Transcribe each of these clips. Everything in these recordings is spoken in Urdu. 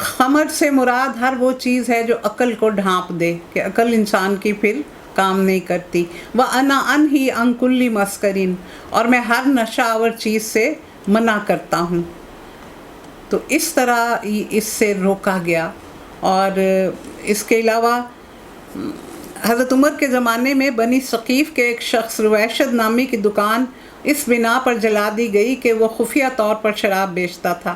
خمر سے مراد ہر وہ چیز ہے جو عقل کو ڈھانپ دے کہ عقل انسان کی پھر کام نہیں کرتی۔ وَأَنَا أَنْهِي عَنْ كُلِّ مَسْكَرٍ، اور میں ہر نشہ آور چیز سے منع کرتا ہوں۔ تو اس طرح اس سے روکا گیا۔ اور اس کے علاوہ حضرت عمر کے زمانے میں بنی ثقیف کے ایک شخص رویشد نامی کی دکان اس بنا پر جلا دی گئی کہ وہ خفیہ طور پر شراب بیچتا تھا۔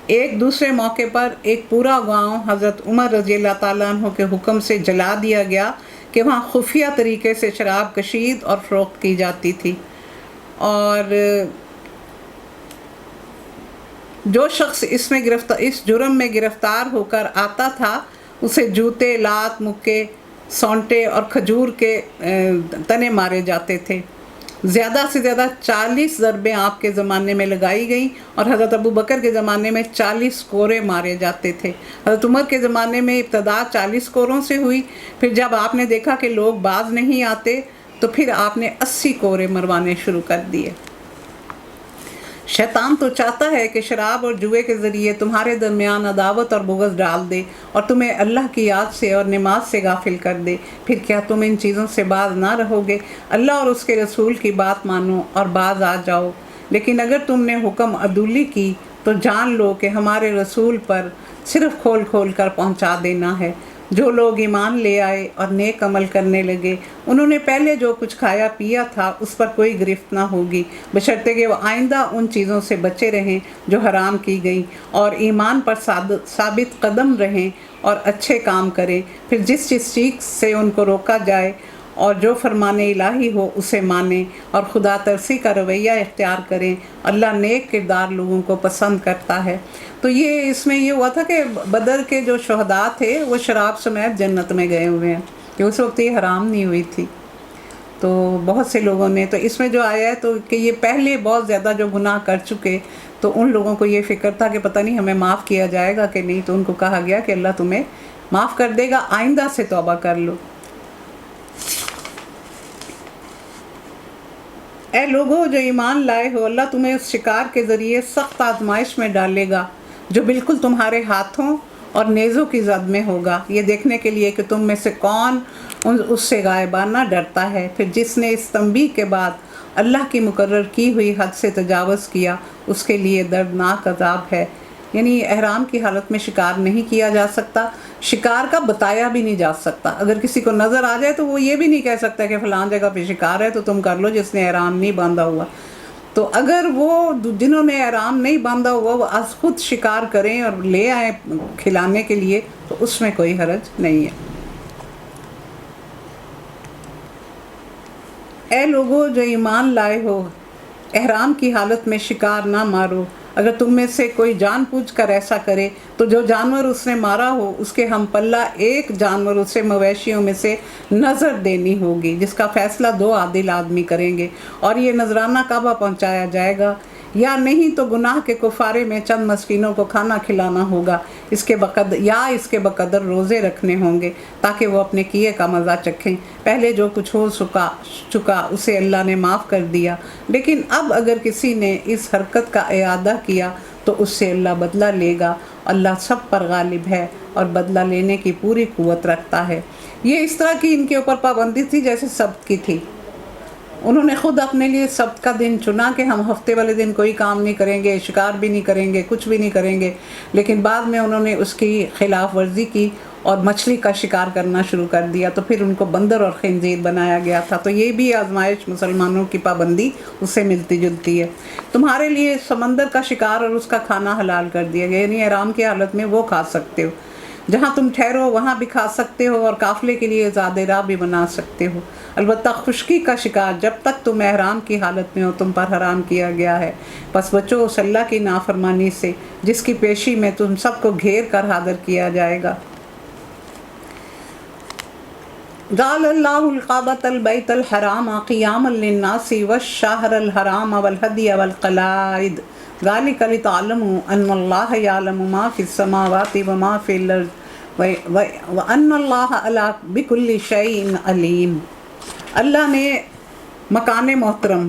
ایک دوسرے موقع پر ایک پورا گاؤں حضرت عمر رضی اللہ تعالیٰ عنہ کے حکم سے جلا دیا گیا کہ وہاں خفیہ طریقے سے شراب کشید اور فروخت کی جاتی تھی۔ اور جو شخص اس جرم میں گرفتار ہو کر آتا تھا اسے جوتے، لات، مکے، سونٹے اور کھجور کے تنے مارے جاتے تھے۔ زیادہ سے زیادہ 40 ضربیں آپ کے زمانے میں لگائی گئیں، اور حضرت ابو بکر کے زمانے میں 40 کورے مارے جاتے تھے۔ حضرت عمر کے زمانے میں ابتدا 40 کوروں سے ہوئی، پھر جب آپ نے دیکھا کہ لوگ باز نہیں آتے تو پھر آپ نے 80 کورے مروانے شروع کر دیے۔ شیطان تو چاہتا ہے کہ شراب اور جوئے کے ذریعے تمہارے درمیان عداوت اور بغض ڈال دے اور تمہیں اللہ کی یاد سے اور نماز سے غافل کر دے۔ پھر کیا تم ان چیزوں سے باز نہ رہو گے؟ اللہ اور اس کے رسول کی بات مانو اور باز آ جاؤ۔ لیکن اگر تم نے حکم عدولی کی تو جان لو کہ ہمارے رسول پر صرف کھول کھول کر پہنچا دینا ہے۔ جو لوگ ایمان لے آئے اور نیک عمل کرنے لگے انہوں نے پہلے جو کچھ کھایا پیا تھا اس پر کوئی گرفت نہ ہوگی، بشرطے کہ وہ آئندہ ان چیزوں سے بچے رہیں جو حرام کی گئیں اور ایمان پر ثابت قدم رہیں اور اچھے کام کریں۔ پھر جس چیز سے ان کو روکا جائے اور جو فرمان الہی ہو اسے مانیں اور خدا ترسی کا رویہ اختیار کریں۔ اللہ نیک کردار لوگوں کو پسند کرتا ہے۔ تو یہ اس میں یہ ہوا تھا کہ بدر کے جو شہداء تھے وہ شراب سمیت جنت میں گئے ہوئے ہیں کہ اس وقت یہ حرام نہیں ہوئی تھی۔ تو بہت سے لوگوں نے تو اس میں جو آیا ہے تو کہ یہ پہلے بہت زیادہ جو گناہ کر چکے تو ان لوگوں کو یہ فکر تھا کہ پتہ نہیں ہمیں معاف کیا جائے گا کہ نہیں، تو ان کو کہا گیا کہ اللہ تمہیں معاف کر دے گا، آئندہ سے توبہ کر لو۔ اے لوگو جو ایمان لائے ہو، اللہ تمہیں اس شکار کے ذریعے سخت آزمائش میں ڈالے گا جو بالکل تمہارے ہاتھوں اور نیزوں کی زد میں ہوگا، یہ دیکھنے کے لیے کہ تم میں سے کون اس سے غائبانہ ڈرتا ہے۔ پھر جس نے اس تنبیہ کے بعد اللہ کی مقرر کی ہوئی حد سے تجاوز کیا اس کے لیے دردناک عذاب ہے۔ یعنی احرام کی حالت میں شکار نہیں کیا جا سکتا، شکار کا بتایا بھی نہیں جا سکتا۔ اگر کسی کو نظر آ جائے تو وہ یہ بھی نہیں کہہ سکتا کہ فلاں جگہ پہ شکار ہے تو تم کر لو جس نے احرام نہیں باندھا ہوا۔ تو اگر وہ جنہوں نے احرام نہیں باندھا ہوا وہ از خود شکار کریں اور لے آئیں کھلانے کے لیے تو اس میں کوئی حرج نہیں ہے۔ اے لوگو جو ایمان لائے ہو، احرام کی حالت میں شکار نہ مارو۔ اگر تم میں سے کوئی جان بوجھ کر ایسا کرے تو جو جانور اس نے مارا ہو اس کے ہم پلہ ایک جانور اسے مویشیوں میں سے نظر دینی ہوگی، جس کا فیصلہ 2 عادل آدمی کریں گے، اور یہ نذرانہ کعبہ پہنچایا جائے گا، یا نہیں تو گناہ کے کفارے میں چند مسکینوں کو کھانا کھلانا ہوگا، اس کے بقدر روزے رکھنے ہوں گے تاکہ وہ اپنے کیے کا مزہ چکھیں۔ پہلے جو کچھ ہو چکا اسے اللہ نے معاف کر دیا، لیکن اب اگر کسی نے اس حرکت کا اعادہ کیا تو اس سے اللہ بدلہ لے گا۔ اللہ سب پر غالب ہے اور بدلہ لینے کی پوری قوت رکھتا ہے۔ یہ اس طرح کی ان کے اوپر پابندی تھی جیسے سبت کی تھی۔ انہوں نے خود اپنے لیے سبت کا دن چنا کہ ہم ہفتے والے دن کوئی کام نہیں کریں گے، شکار بھی نہیں کریں گے، کچھ بھی نہیں کریں گے، لیکن بعد میں انہوں نے اس کی خلاف ورزی کی اور مچھلی کا شکار کرنا شروع کر دیا، تو پھر ان کو بندر اور خنزیر بنایا گیا تھا۔ تو یہ بھی آزمائش مسلمانوں کی پابندی اس سے ملتی جلتی ہے۔ تمہارے لیے سمندر کا شکار اور اس کا کھانا حلال کر دیا گیا، یعنی احرام کی حالت میں وہ کھا سکتے ہو، جہاں تم ٹھہرو وہاں بھی کھا سکتے ہو اور قافلے کے لیے زاد راہ بھی بنا سکتے ہو۔ البتہ خشکی کا شکار جب تک تم احرام کی حالت میں ہو تم پر حرام کیا گیا ہے، پس بچو اس اللہ کی نافرمانی سے جس کی پیشی میں تم سب کو گھیر کر حاضر کیا جائے گا۔ جعل اللہ الکعبۃ البیت الحرام قیاما للناس والشہر الحرام والہدی والقلائد ذلک لتعلموا ان اللہ یعلم ما فی السماوات وما فی الارض وان اللہ بکل شیء علیم۔ اللہ نے مکان محترم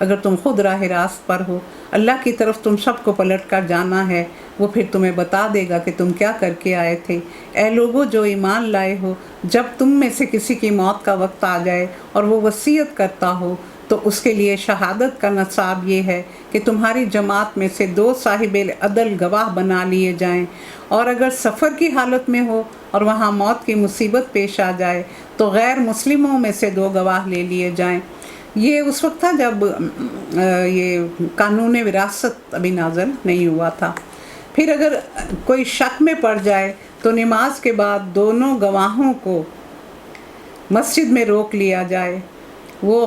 اگر تم خود راہ راست پر ہو، اللہ کی طرف تم سب کو پلٹ کر جانا ہے، وہ پھر تمہیں بتا دے گا کہ تم کیا کر کے آئے تھے۔ اے لوگو جو ایمان لائے ہو، جب تم میں سے کسی کی موت کا وقت آ جائے اور وہ وصیت کرتا ہو تو اس کے لیے شہادت کا نصاب یہ ہے کہ تمہاری جماعت میں سے 2 صاحب عدل گواہ بنا لیے جائیں، اور اگر سفر کی حالت میں ہو اور وہاں موت کی مصیبت پیش آ جائے تو غیر مسلموں میں سے 2 گواہ لے لیے جائیں۔ یہ اس وقت تھا جب یہ قانون وراثت ابھی نازل نہیں ہوا تھا۔ پھر اگر کوئی شک میں پڑ جائے تو نماز کے بعد دونوں گواہوں کو مسجد میں روک لیا جائے، وہ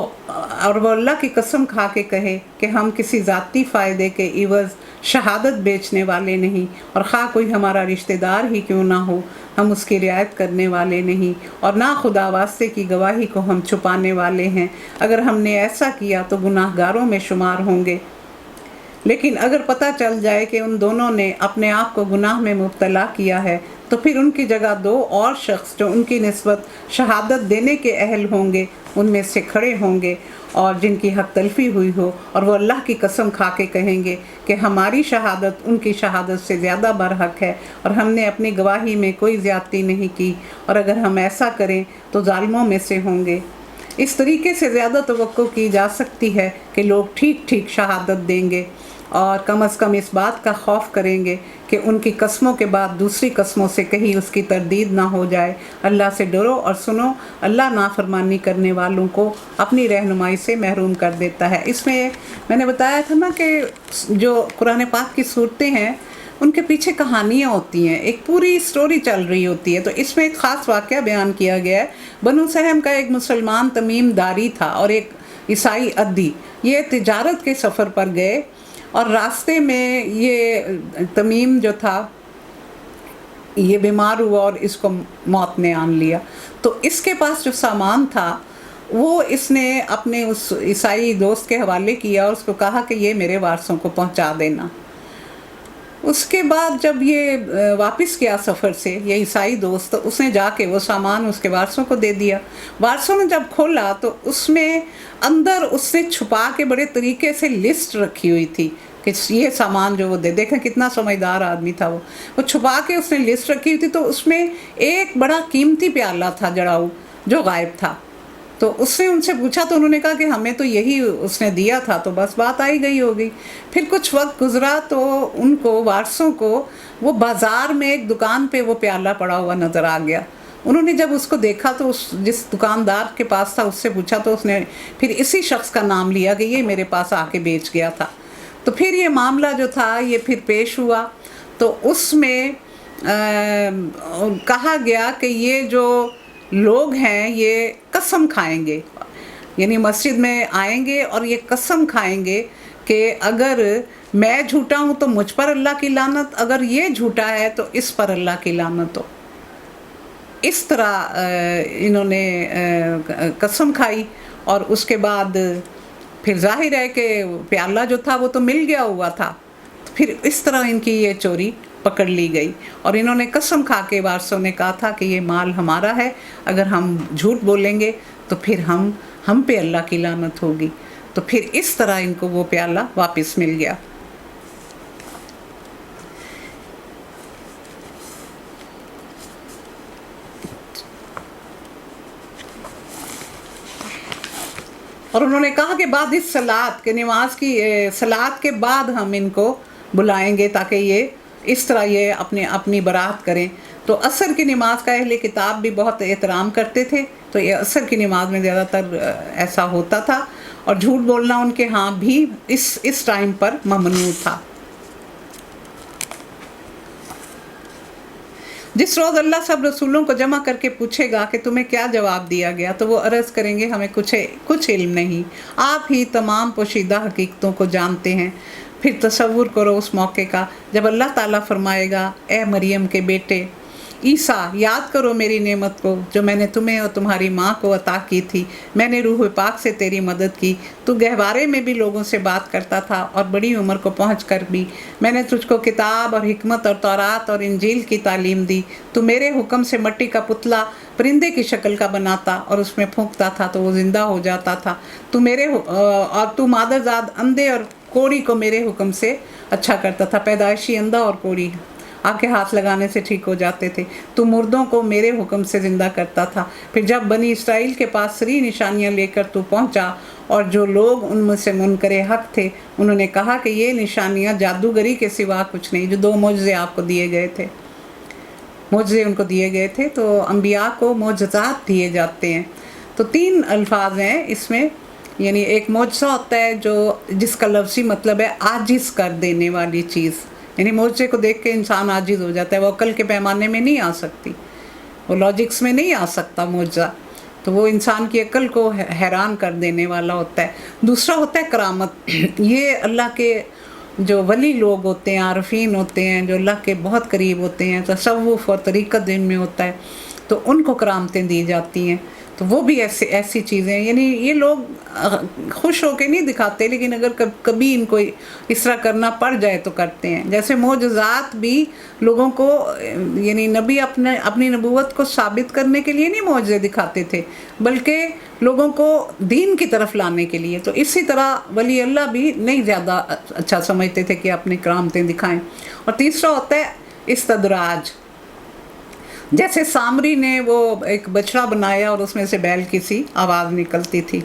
اللہ کی قسم کھا کے کہے کہ ہم کسی ذاتی فائدے کے عوض شہادت بیچنے والے نہیں، اور خواہ کوئی ہمارا رشتہ دار ہی کیوں نہ ہو ہم اس کی رعایت کرنے والے نہیں، اور نہ خدا واسطے کی گواہی کو ہم چھپانے والے ہیں۔ اگر ہم نے ایسا کیا تو گناہ گاروں میں شمار ہوں گے۔ لیکن اگر پتہ چل جائے کہ ان دونوں نے اپنے آپ کو گناہ میں مبتلا کیا ہے تو پھر ان کی جگہ 2 اور شخص جو ان کی نسبت شہادت دینے کے اہل ہوں گے ان میں سے کھڑے ہوں گے، اور جن کی حق تلفی ہوئی ہو، اور وہ اللہ کی قسم کھا کے کہیں گے کہ ہماری شہادت ان کی شہادت سے زیادہ برحق ہے، اور ہم نے اپنی گواہی میں کوئی زیادتی نہیں کی، اور اگر ہم ایسا کریں تو ظالموں میں سے ہوں گے۔ اس طریقے سے زیادہ توقع کی جا سکتی ہے کہ لوگ ٹھیک ٹھیک شہادت دیں گے، اور کم از کم اس بات کا خوف کریں گے کہ ان کی قسموں کے بعد دوسری قسموں سے کہیں اس کی تردید نہ ہو جائے۔ اللہ سے ڈرو اور سنو، اللہ نافرمانی کرنے والوں کو اپنی رہنمائی سے محروم کر دیتا ہے۔ اس میں نے بتایا تھا نا کہ جو قرآن پاک کی صورتیں ہیں ان کے پیچھے کہانیاں ہوتی ہیں، ایک پوری سٹوری چل رہی ہوتی ہے۔ تو اس میں ایک خاص واقعہ بیان کیا گیا ہے۔ بنو سہم کا ایک مسلمان تمیم داری تھا اور ایک عیسائی عدی، یہ تجارت کے سفر پر گئے، اور راستے میں یہ تمیم جو تھا یہ بیمار ہوا اور اس کو موت نے آن لیا۔ تو اس کے پاس جو سامان تھا وہ اس نے اپنے اس عیسائی دوست کے حوالے کیا اور اس کو کہا کہ یہ میرے وارثوں کو پہنچا دینا۔ اس کے بعد جب یہ واپس کیا سفر سے، یہ عیسائی دوست، اس نے جا کے وہ سامان اس کے وارثوں کو دے دیا۔ وارثوں نے جب کھولا تو اس میں اندر اس نے چھپا کے بڑے طریقے سے لسٹ رکھی ہوئی تھی کہ یہ سامان جو وہ دیکھیں کتنا سمجھدار آدمی تھا، وہ چھپا کے اس نے لسٹ رکھی ہوئی تھی۔ تو اس میں ایک بڑا قیمتی پیالہ تھا جڑاؤ جو غائب تھا۔ تو اس نے ان سے پوچھا تو انہوں نے کہا کہ ہمیں تو یہی اس نے دیا تھا، تو بس بات آئی گئی ہوگی۔ پھر کچھ وقت گزرا تو ان کو وارثوں کو وہ بازار میں ایک دکان پہ وہ پیالہ پڑا ہوا نظر آ گیا۔ انہوں نے جب اس کو دیکھا تو جس دکاندار کے پاس تھا اس سے پوچھا تو اس نے پھر اسی شخص کا نام لیا کہ یہ میرے پاس آ کے بیچ گیا تھا۔ تو پھر یہ معاملہ جو تھا یہ پھر پیش ہوا، تو اس میں کہا گیا کہ یہ جو لوگ ہیں یہ قسم کھائیں گے، یعنی مسجد میں آئیں گے اور یہ قسم کھائیں گے کہ اگر میں جھوٹا ہوں تو مجھ پر اللہ کی لعنت، اگر یہ جھوٹا ہے تو اس پر اللہ کی لعنت ہو۔ اس طرح انہوں نے قسم کھائی، اور اس کے بعد پھر ظاہر ہے کہ پیالہ جو تھا وہ تو مل گیا ہوا تھا۔ پھر اس طرح ان کی یہ چوری پکڑ لی گئی، اور انہوں نے قسم کھا کے وارثوں نے کہا تھا کہ یہ مال ہمارا ہے، اگر ہم جھوٹ بولیں گے تو پھر ہم پہ اللہ کی لعنت ہوگی۔ تو پھر اس طرح ان کو وہ پیالہ واپس مل گیا۔ اور انہوں نے کہا کہ بعد اس صلاۃ کے نماز کی صلاۃ کے بعد ہم ان کو بلائیں گے تاکہ یہ اس طرح یہ اپنی برات کریں۔ تو عصر کی نماز کا اہل کتاب بھی بہت احترام کرتے تھے، تو یہ عصر کی نماز میں زیادہ تر ایسا ہوتا تھا، اور جھوٹ بولنا ان کے ہاں بھی اس ٹائم پر ممنوع تھا۔ جس روز اللہ سب رسولوں کو جمع کر کے پوچھے گا کہ تمہیں کیا جواب دیا گیا، تو وہ عرض کریں گے ہمیں کچھ علم نہیں، آپ ہی تمام پوشیدہ حقیقتوں کو جانتے ہیں۔ پھر تصور کرو اس موقع کا جب اللہ تعالیٰ فرمائے گا، اے مریم کے بیٹے، عیسیٰ یاد کرو میری نعمت کو جو میں نے تمہیں اور تمہاری ماں کو عطا کی تھی، میں نے روح پاک سے تیری مدد کی، تو گہوارے میں بھی لوگوں سے بات کرتا تھا اور بڑی عمر کو پہنچ کر بھی میں نے تجھ کو کتاب اور حکمت اور تورات اور انجیل کی تعلیم دی، تو میرے حکم سے مٹی کا پتلا پرندے کی شکل کا بناتا اور اس میں پھونکتا تھا تو وہ زندہ ہو جاتا تھا، اور تو مادرزاد اندھے اور کوڑی کو میرے حکم سے اچھا کرتا تھا، پیدائشی اندھا اور کوڑی آ کے ہاتھ لگانے سے ٹھیک ہو جاتے تھے، تو مردوں کو میرے حکم سے زندہ کرتا تھا۔ پھر جب بنی اسرائیل کے پاس سری نشانیاں لے کر تو پہنچا اور جو لوگ ان میں سے منکر حق تھے انہوں نے کہا کہ یہ نشانیاں جادوگری کے سوا کچھ نہیں، جو 2 معجزے آپ کو دیے گئے تھے، معجزے ان کو دیے گئے تھے، تو انبیاء کو معجزات دیے جاتے ہیں۔ تو 3 الفاظ ہیں اس میں، یعنی ایک معجزہ ہوتا ہے جو جس کا لفظی مطلب ہے عاجز کر دینے والی چیز، یعنی معجزے کو دیکھ کے انسان عاجز ہو جاتا ہے، وہ عقل کے پیمانے میں نہیں آ سکتی، وہ لاجکس میں نہیں آ سکتا معجزہ، تو وہ انسان کی عقل کو حیران کر دینے والا ہوتا ہے۔ دوسرا ہوتا ہے کرامت، یہ اللہ کے جو ولی لوگ ہوتے ہیں، عارفین ہوتے ہیں، جو اللہ کے بہت قریب ہوتے ہیں، تصوف اور طریقت دین میں ہوتا ہے، تو ان کو کرامتیں دی جاتی ہیں، تو وہ بھی ایسی چیزیں، یعنی یہ لوگ خوش ہو کے نہیں دکھاتے، لیکن اگر کبھی ان کو اس طرح کرنا پڑ جائے تو کرتے ہیں۔ جیسے معجزات بھی لوگوں کو، یعنی نبی اپنی نبوت کو ثابت کرنے کے لیے نہیں معجزے دکھاتے تھے، بلکہ لوگوں کو دین کی طرف لانے کے لیے، تو اسی طرح ولی اللہ بھی نہیں زیادہ اچھا سمجھتے تھے کہ اپنی کرامتیں دکھائیں۔ اور تیسرا ہوتا ہے استدراج، جیسے سامری نے وہ ایک بچڑا بنایا اور اس میں سے بیل کی سی آواز نکلتی تھی،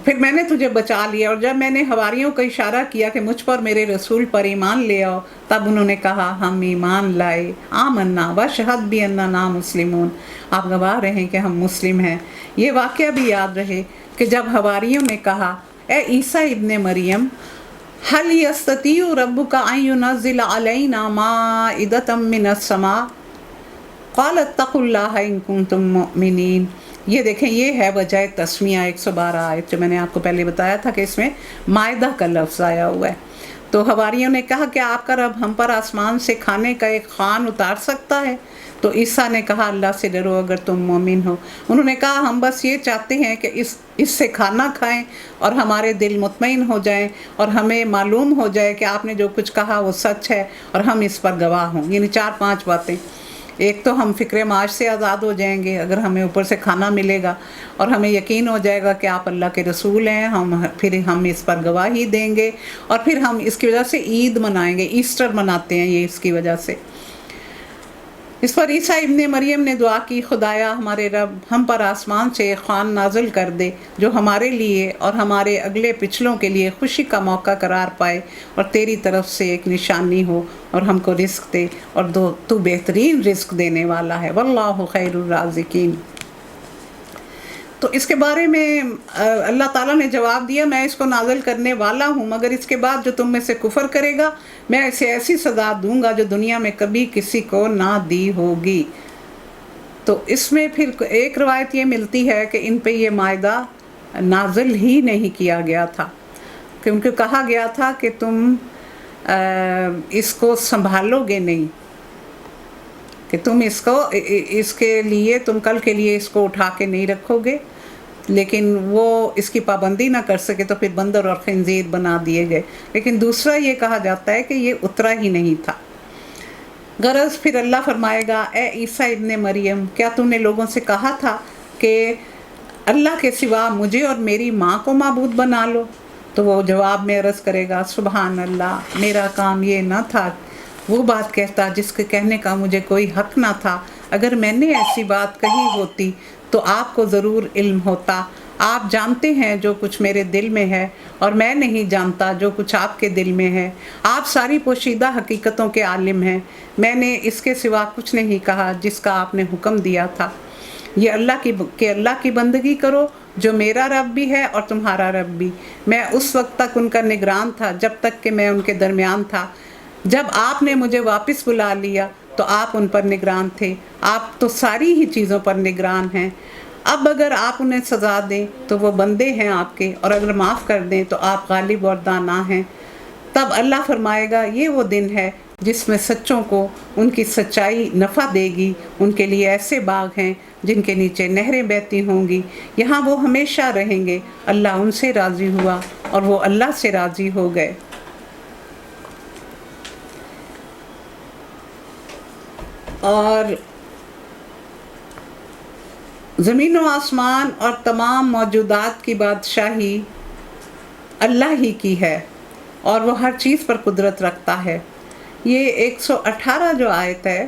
پھر میں نے تجھے بچا لیا، اور جب میں نے حواریوں کو اشارہ کیا کہ مجھ پر میرے رسول پر ایمان لے آؤ، تب انہوں نے کہا ہم ایمان لائے، آمنا واشہد باننا مسلمون، آپ گواہ رہیں کہ ہم مسلم ہیں۔ یہ واقعہ بھی یاد رہے کہ جب حواریوں نے کہا اے عیسیٰ ابن مریم، هل يستطيع ربك ان ينزل علينا مائدة من السماء قال اتقوا الله ان كنتم مؤمنين۔ یہ دیکھیں، یہ ہے وجہ تسمیہ 112 آیت جو میں نے آپ کو پہلے بتایا تھا کہ اس میں مائدہ کا لفظ آیا ہوا ہے۔ تو حواریوں نے کہا کہ آپ کا رب ہم پر آسمان سے کھانے کا ایک خوان اتار سکتا ہے؟ تو عیسیٰ نے کہا اللہ سے ڈرو اگر تم مومن ہو۔ انہوں نے کہا ہم بس یہ چاہتے ہیں کہ اس سے کھانا کھائیں اور ہمارے دل مطمئن ہو جائیں اور ہمیں معلوم ہو جائے کہ آپ نے جو کچھ کہا وہ سچ ہے اور ہم اس پر گواہ ہوں، یعنی 4-5 باتیں۔ ایک تو ہم فکر معاش سے آزاد ہو جائیں گے اگر ہمیں اوپر سے کھانا ملے گا، اور ہمیں یقین ہو جائے گا کہ آپ اللہ کے رسول ہیں، پھر ہم اس پر گواہی دیں گے، اور پھر ہم اس کی وجہ سے عید منائیں گے، ایسٹر مناتے ہیں یہ اس کی وجہ سے۔ اس پر عیسیٰ ابن مریم نے دعا کی خدایا ہمارے رب ہم پر آسمان سے خوان نازل کر دے جو ہمارے لیے اور ہمارے اگلے پچھلوں کے لیے خوشی کا موقع قرار پائے، اور تیری طرف سے ایک نشانی ہو اور ہم کو رزق دے، اور تو بہترین رزق دینے والا ہے، واللہ خیر الرازقین۔ تو اس کے بارے میں اللہ تعالیٰ نے جواب دیا میں اس کو نازل کرنے والا ہوں، مگر اس کے بعد جو تم میں سے کفر کرے گا میں اسے ایسی سزا دوں گا جو دنیا میں کبھی کسی کو نہ دی ہوگی۔ تو اس میں پھر ایک روایت یہ ملتی ہے کہ ان پہ یہ مائدہ نازل ہی نہیں کیا گیا تھا، کیونکہ کہا گیا تھا کہ تم اس کو سنبھالو گے نہیں، کہ تم اس کے لیے تم کل کے لیے اس کو اٹھا کے نہیں رکھو گے، لیکن وہ اس کی پابندی نہ کر سکے تو پھر بندر اور خنزیر بنا دیے گئے۔ لیکن دوسرا یہ کہا جاتا ہے کہ یہ اترا ہی نہیں تھا۔ غرض پھر اللہ فرمائے گا اے عیسیٰ ابن مریم، کیا تم نے لوگوں سے کہا تھا کہ اللہ کے سوا مجھے اور میری ماں کو معبود بنا لو؟ تو وہ جواب میں عرض کرے گا سبحان اللہ، میرا کام یہ نہ تھا، وہ بات کہتا جس کے کہنے کا مجھے کوئی حق نہ تھا، اگر میں نے ایسی بات کہی ہوتی تو آپ کو ضرور علم ہوتا، آپ جانتے ہیں جو کچھ میرے دل میں ہے اور میں نہیں جانتا جو کچھ آپ کے دل میں ہے، آپ ساری پوشیدہ حقیقتوں کے عالم ہیں، میں نے اس کے سوا کچھ نہیں کہا جس کا آپ نے حکم دیا تھا، یہ اللہ کی بندگی کرو جو میرا رب بھی ہے اور تمہارا رب بھی، میں اس وقت تک ان کا نگران تھا جب تک کہ میں ان کے درمیان تھا، جب آپ نے مجھے واپس بلا لیا تو آپ ان پر نگران تھے، آپ تو ساری ہی چیزوں پر نگران ہیں، اب اگر آپ انہیں سزا دیں تو وہ بندے ہیں آپ کے، اور اگر معاف کر دیں تو آپ غالب اور دانا ہیں۔ تب اللہ فرمائے گا یہ وہ دن ہے جس میں سچوں کو ان کی سچائی نفع دے گی، ان کے لیے ایسے باغ ہیں جن کے نیچے نہریں بہتی ہوں گی، یہاں وہ ہمیشہ رہیں گے، اللہ ان سے راضی ہوا اور وہ اللہ سے راضی ہو گئے۔ اور زمین و آسمان اور تمام موجودات کی بادشاہی اللہ ہی کی ہے اور وہ ہر چیز پر قدرت رکھتا ہے۔ یہ 118 جو آیت ہے،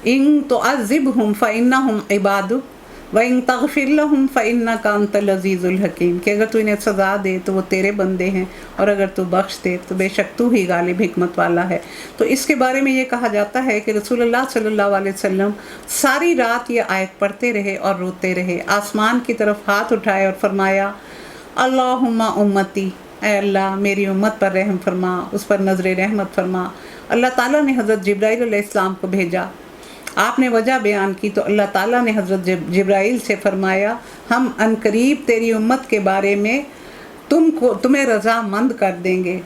ان تعذبہم فإنہم عبادک وَإِن تَغْفِرْ لَهُمْ فَإِنَّكَ أَنْتَ الْعَزِيزُ الْحَكِيمُ، کہ اگر تو انہیں سزا دے تو وہ تیرے بندے ہیں اور اگر تو بخش دے تو بے شک تو ہی غالب حکمت والا ہے۔ تو اس کے بارے میں یہ کہا جاتا ہے کہ رسول اللہ صلی اللہ علیہ وسلم ساری رات یہ آیت پڑھتے رہے اور روتے رہے، آسمان کی طرف ہاتھ اٹھائے اور فرمایا اللہم امتی، اے اللہ میری امت پر رحم فرما، اس پر نظر رحمت فرما۔ اللہ تعالیٰ نے حضرت جبرائیل علیہ السلام کو بھیجا، آپ نے وجہ بیان کی تو اللہ تعالیٰ نے حضرت جبرائیل سے فرمایا ہم عنقریب تیری امت کے بارے میں تمہیں رضا مند کر دیں گے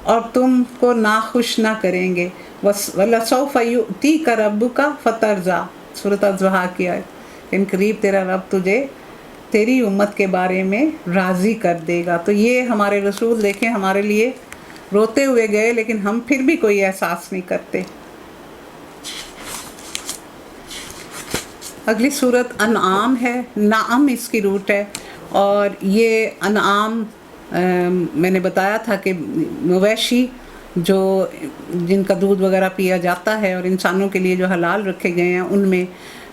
اور تم کو ناخوش نہ کریں گے۔ وَلَسَوْفَ يُؤْتِيكَ رَبُّكَ فَتَرْضَىٰ، سورۃ الضحیٰ کی آیت، عنقریب تیرا رب تجھے تیری امت کے بارے میں راضی کر دے گا۔ تو یہ ہمارے رسول دیکھیں ہمارے لیے روتے ہوئے گئے، لیکن ہم پھر بھی کوئی احساس نہیں کرتے۔ اگلی صورت انعام ہے، نعم اس کی روٹ ہے، اور یہ انعام میں نے بتایا تھا کہ مویشی جو جن کا دودھ وغیرہ پیا جاتا ہے اور انسانوں کے لیے جو حلال رکھے گئے ہیں ان میں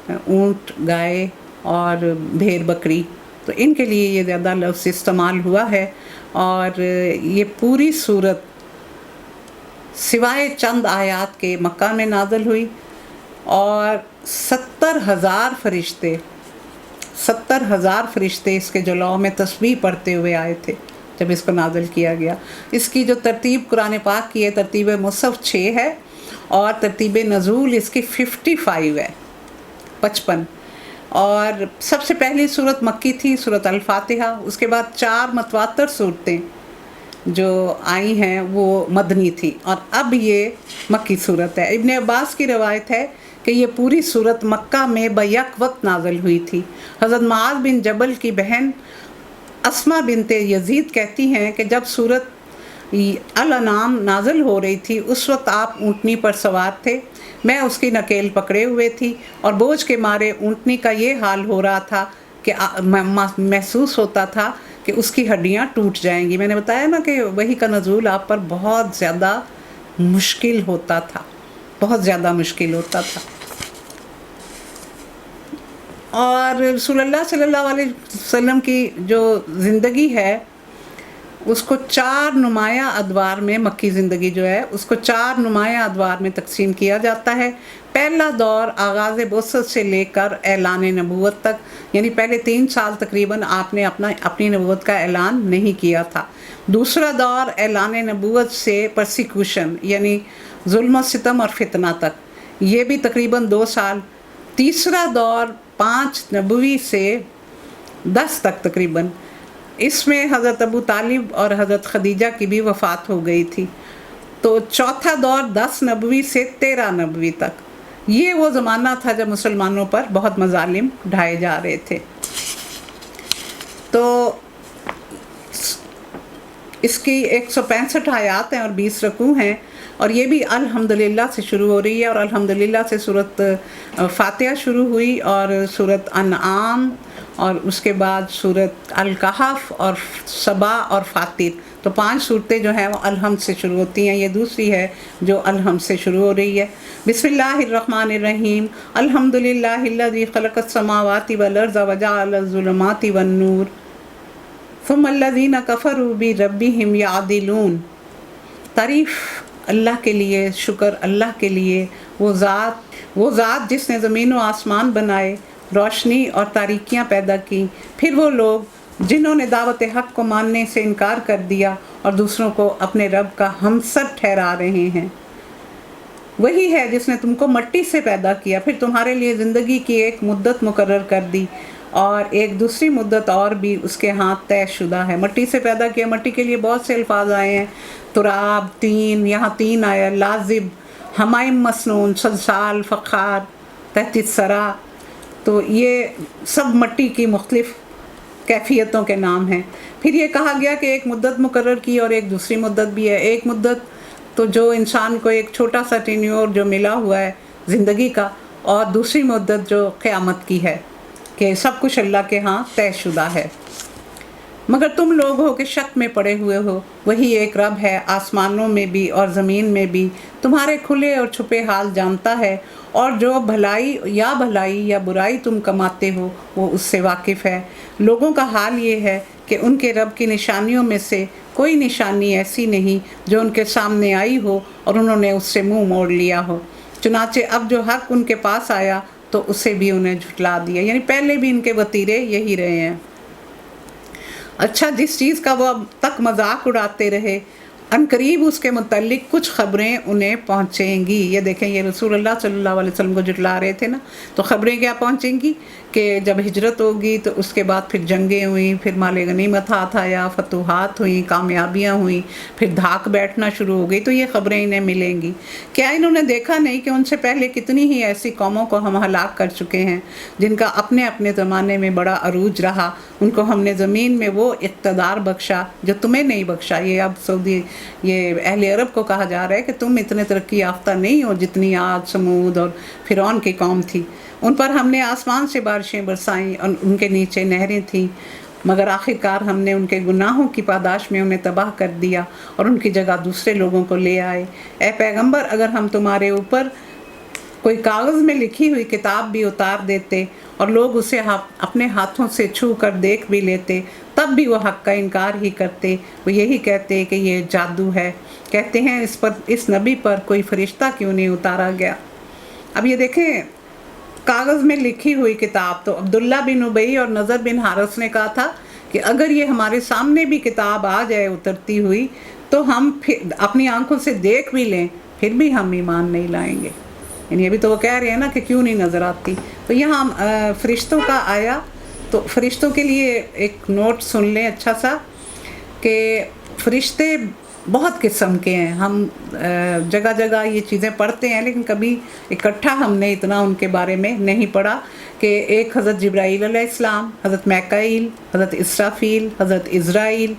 اونٹ، گائے اور بھیڑ بکری، تو ان کے لیے یہ زیادہ لفظ استعمال ہوا ہے۔ اور یہ پوری صورت سوائے چند آیات کے مکہ میں نازل ہوئی، اور 70,000 فرشتے اس کے جلوہ میں تسبیح پڑھتے ہوئے آئے تھے جب اس کو نازل کیا گیا۔ اس کی جو ترتیب قرآن پاک کی ہے، ترتیب مصحف 6 ہے اور ترتیب نزول اس کی 55 ہے، 55۔ اور سب سے پہلی صورت مکی تھی، صورت الفاتحہ، اس کے بعد 4 متواتر صورتیں جو آئی ہیں وہ مدنی تھی، اور اب یہ مکی صورت ہے۔ ابن عباس کی روایت ہے کہ یہ پوری صورت مکہ میں بیک وقت نازل ہوئی تھی۔ حضرت معاذ بن جبل کی بہن اسما بنت یزید کہتی ہیں کہ جب صورت الانعام نازل ہو رہی تھی اس وقت آپ اونٹنی پر سوار تھے، میں اس کی نکیل پکڑے ہوئے تھی اور بوجھ کے مارے اونٹنی کا یہ حال ہو رہا تھا کہ محسوس ہوتا تھا کہ اس کی ہڈیاں ٹوٹ جائیں گی۔ میں نے بتایا نا کہ وحی کا نزول آپ پر بہت زیادہ مشکل ہوتا تھا، بہت زیادہ مشکل ہوتا تھا۔ اور رسول اللہ صلی اللہ علیہ وسلم کی جو زندگی ہے اس کو 4 نمایاں ادوار میں، مکی زندگی جو ہے اس کو 4 نمایاں ادوار میں تقسیم کیا جاتا ہے۔ پہلا دور آغاز بعثت سے لے کر اعلان نبوت تک، یعنی پہلے 3 سال تقریباً آپ نے اپنی نبوت کا اعلان نہیں کیا تھا۔ دوسرا دور اعلان نبوت سے پرسیکیوشن یعنی ظلم و ستم اور فتنہ تک، یہ بھی تقریباً 2 سال۔ تیسرا دور 5 نبوی سے 10 تک تقریباً، اس میں حضرت ابو طالب اور حضرت خدیجہ کی بھی وفات ہو گئی تھی۔ تو چوتھا دور 10 نبوی سے 13 نبوی تک، یہ وہ زمانہ تھا جب مسلمانوں پر بہت مظالم ڈھائے جا رہے تھے۔ تو اس کی 165 آیات ہیں اور 20 رکوع ہیں، اور یہ بھی الحمدللہ سے شروع ہو رہی ہے، اور الحمدللہ سے صورت فاتحہ شروع ہوئی اور صورت انعام اور اس کے بعد صورت الکہف اور سبا اور فاطر، تو 5 صورتیں جو ہیں وہ الحمد سے شروع ہوتی ہیں۔ یہ دوسری ہے جو الحمد سے شروع ہو رہی ہے۔ بسم اللہ الرحمن الرحیم، الحمدللہ الذی خلق السماوات والارض وجعل الظلمات والنور ثم الذین کفروا بربہم یعدلون۔ تعریف اللہ کے لیے، شکر اللہ کے لیے، وہ ذات جس نے زمین و آسمان بنائے، روشنی اور تاریکیاں پیدا کی، پھر وہ لوگ جنہوں نے دعوت حق کو ماننے سے انکار کر دیا اور دوسروں کو اپنے رب کا ہمسر ٹھہرا رہے ہیں۔ وہی ہے جس نے تم کو مٹی سے پیدا کیا، پھر تمہارے لیے زندگی کی ایک مدت مقرر کر دی اور ایک دوسری مدت اور بھی اس کے ہاتھ طے شدہ ہے. مٹی سے پیدا کیا. مٹی کے لیے بہت سے الفاظ آئے ہیں. تراب، تین، یہاں تین آیا، لازب، ہمائم مسنون، سلسال، فخار، تحت الثرى. تو یہ سب مٹی کی مختلف کیفیتوں کے نام ہیں. پھر یہ کہا گیا کہ ایک مدت مقرر کی اور ایک دوسری مدت بھی ہے. ایک مدت تو جو انسان کو ایک چھوٹا سا ٹینیور جو ملا ہوا ہے زندگی کا، اور دوسری مدت جو قیامت کی ہے کہ سب کچھ اللہ کے ہاں طے شدہ ہے. مگر تم لوگ ہو کہ شک میں پڑے ہوئے ہو. وہی ایک رب ہے آسمانوں میں بھی اور زمین میں بھی، تمہارے کھلے اور چھپے حال جانتا ہے، اور جو بھلائی یا برائی تم کماتے ہو وہ اس سے واقف ہے. لوگوں کا حال یہ ہے کہ ان کے رب کی نشانیوں میں سے کوئی نشانی ایسی نہیں جو ان کے سامنے آئی ہو اور انہوں نے اس سے منہ موڑ لیا ہو. چنانچہ اب جو حق ان کے پاس آیا تو اسے بھی انہیں جھٹلا دیا. یعنی پہلے بھی ان کے وتیرے یہی رہے ہیں. اچھا، جس چیز کا وہ اب تک مذاق اڑاتے رہے، عنقریب اس کے متعلق کچھ خبریں انہیں پہنچیں گی. یہ دیکھیں، یہ رسول اللہ صلی اللہ علیہ وسلم کو جھٹلا رہے تھے نا، تو خبریں کیا پہنچیں گی کہ جب ہجرت ہوگی تو اس کے بعد پھر جنگیں ہوئیں، پھر مال غنیمت ہاتھ آیا، فتوحات ہوئیں، کامیابیاں ہوئیں، پھر دھاک بیٹھنا شروع ہو گئی. تو یہ خبریں انہیں ملیں گی. کیا انہوں نے دیکھا نہیں کہ ان سے پہلے کتنی ہی ایسی قوموں کو ہم ہلاک کر چکے ہیں جن کا اپنے اپنے زمانے میں بڑا عروج رہا. ان کو ہم نے زمین میں وہ اقتدار بخشا جو تمہیں نہیں بخشا. یہ اب سعودی، یہ اہل عرب کو کہا جا رہا ہے کہ تم اتنے ترقی یافتہ نہیں ہو جتنی عاد، سمود اور فرعون کی قوم تھی. ان پر ہم نے آسمان سے بارشیں برسائیں اور ان کے نیچے نہریں تھیں، مگر آخرکار ہم نے ان کے گناہوں کی پاداش میں انہیں تباہ کر دیا اور ان کی جگہ دوسرے لوگوں کو لے آئے. اے پیغمبر، اگر ہم تمہارے اوپر کوئی کاغذ میں لکھی ہوئی کتاب بھی اتار دیتے اور لوگ اسے اپنے ہاتھوں سے چھو کر دیکھ بھی لیتے، تب بھی وہ حق کا انکار ہی کرتے. وہ یہی کہتے کہ یہ جادو ہے. کہتے ہیں اس نبی پر کوئی فرشتہ کیوں نہیں اتارا گیا. اب یہ دیکھیں، کاغذ میں لکھی ہوئی کتاب. تو عبداللہ بن ابی اور نضر بن حارث نے کہا تھا کہ اگر یہ ہمارے سامنے بھی کتاب آ جائے اترتی ہوئی تو ہم پھر اپنی آنکھوں سے دیکھ بھی لیں، پھر بھی ہم ایمان نہیں لائیں گے. یعنی ابھی تو وہ کہہ رہے ہیں نا کہ کیوں نہیں نظر آتی. تو یہاں فرشتوں کا آیا. تو فرشتوں کے لیے ایک نوٹ سن لیں اچھا سا کہ فرشتے بہت قسم کے ہیں. ہم جگہ جگہ یہ چیزیں پڑھتے ہیں لیکن کبھی اکٹھا ہم نے اتنا ان کے بارے میں نہیں پڑھا. کہ ایک حضرت جبرائیل علیہ السلام، حضرت میکائیل، حضرت اسرافیل، حضرت عزرائیل،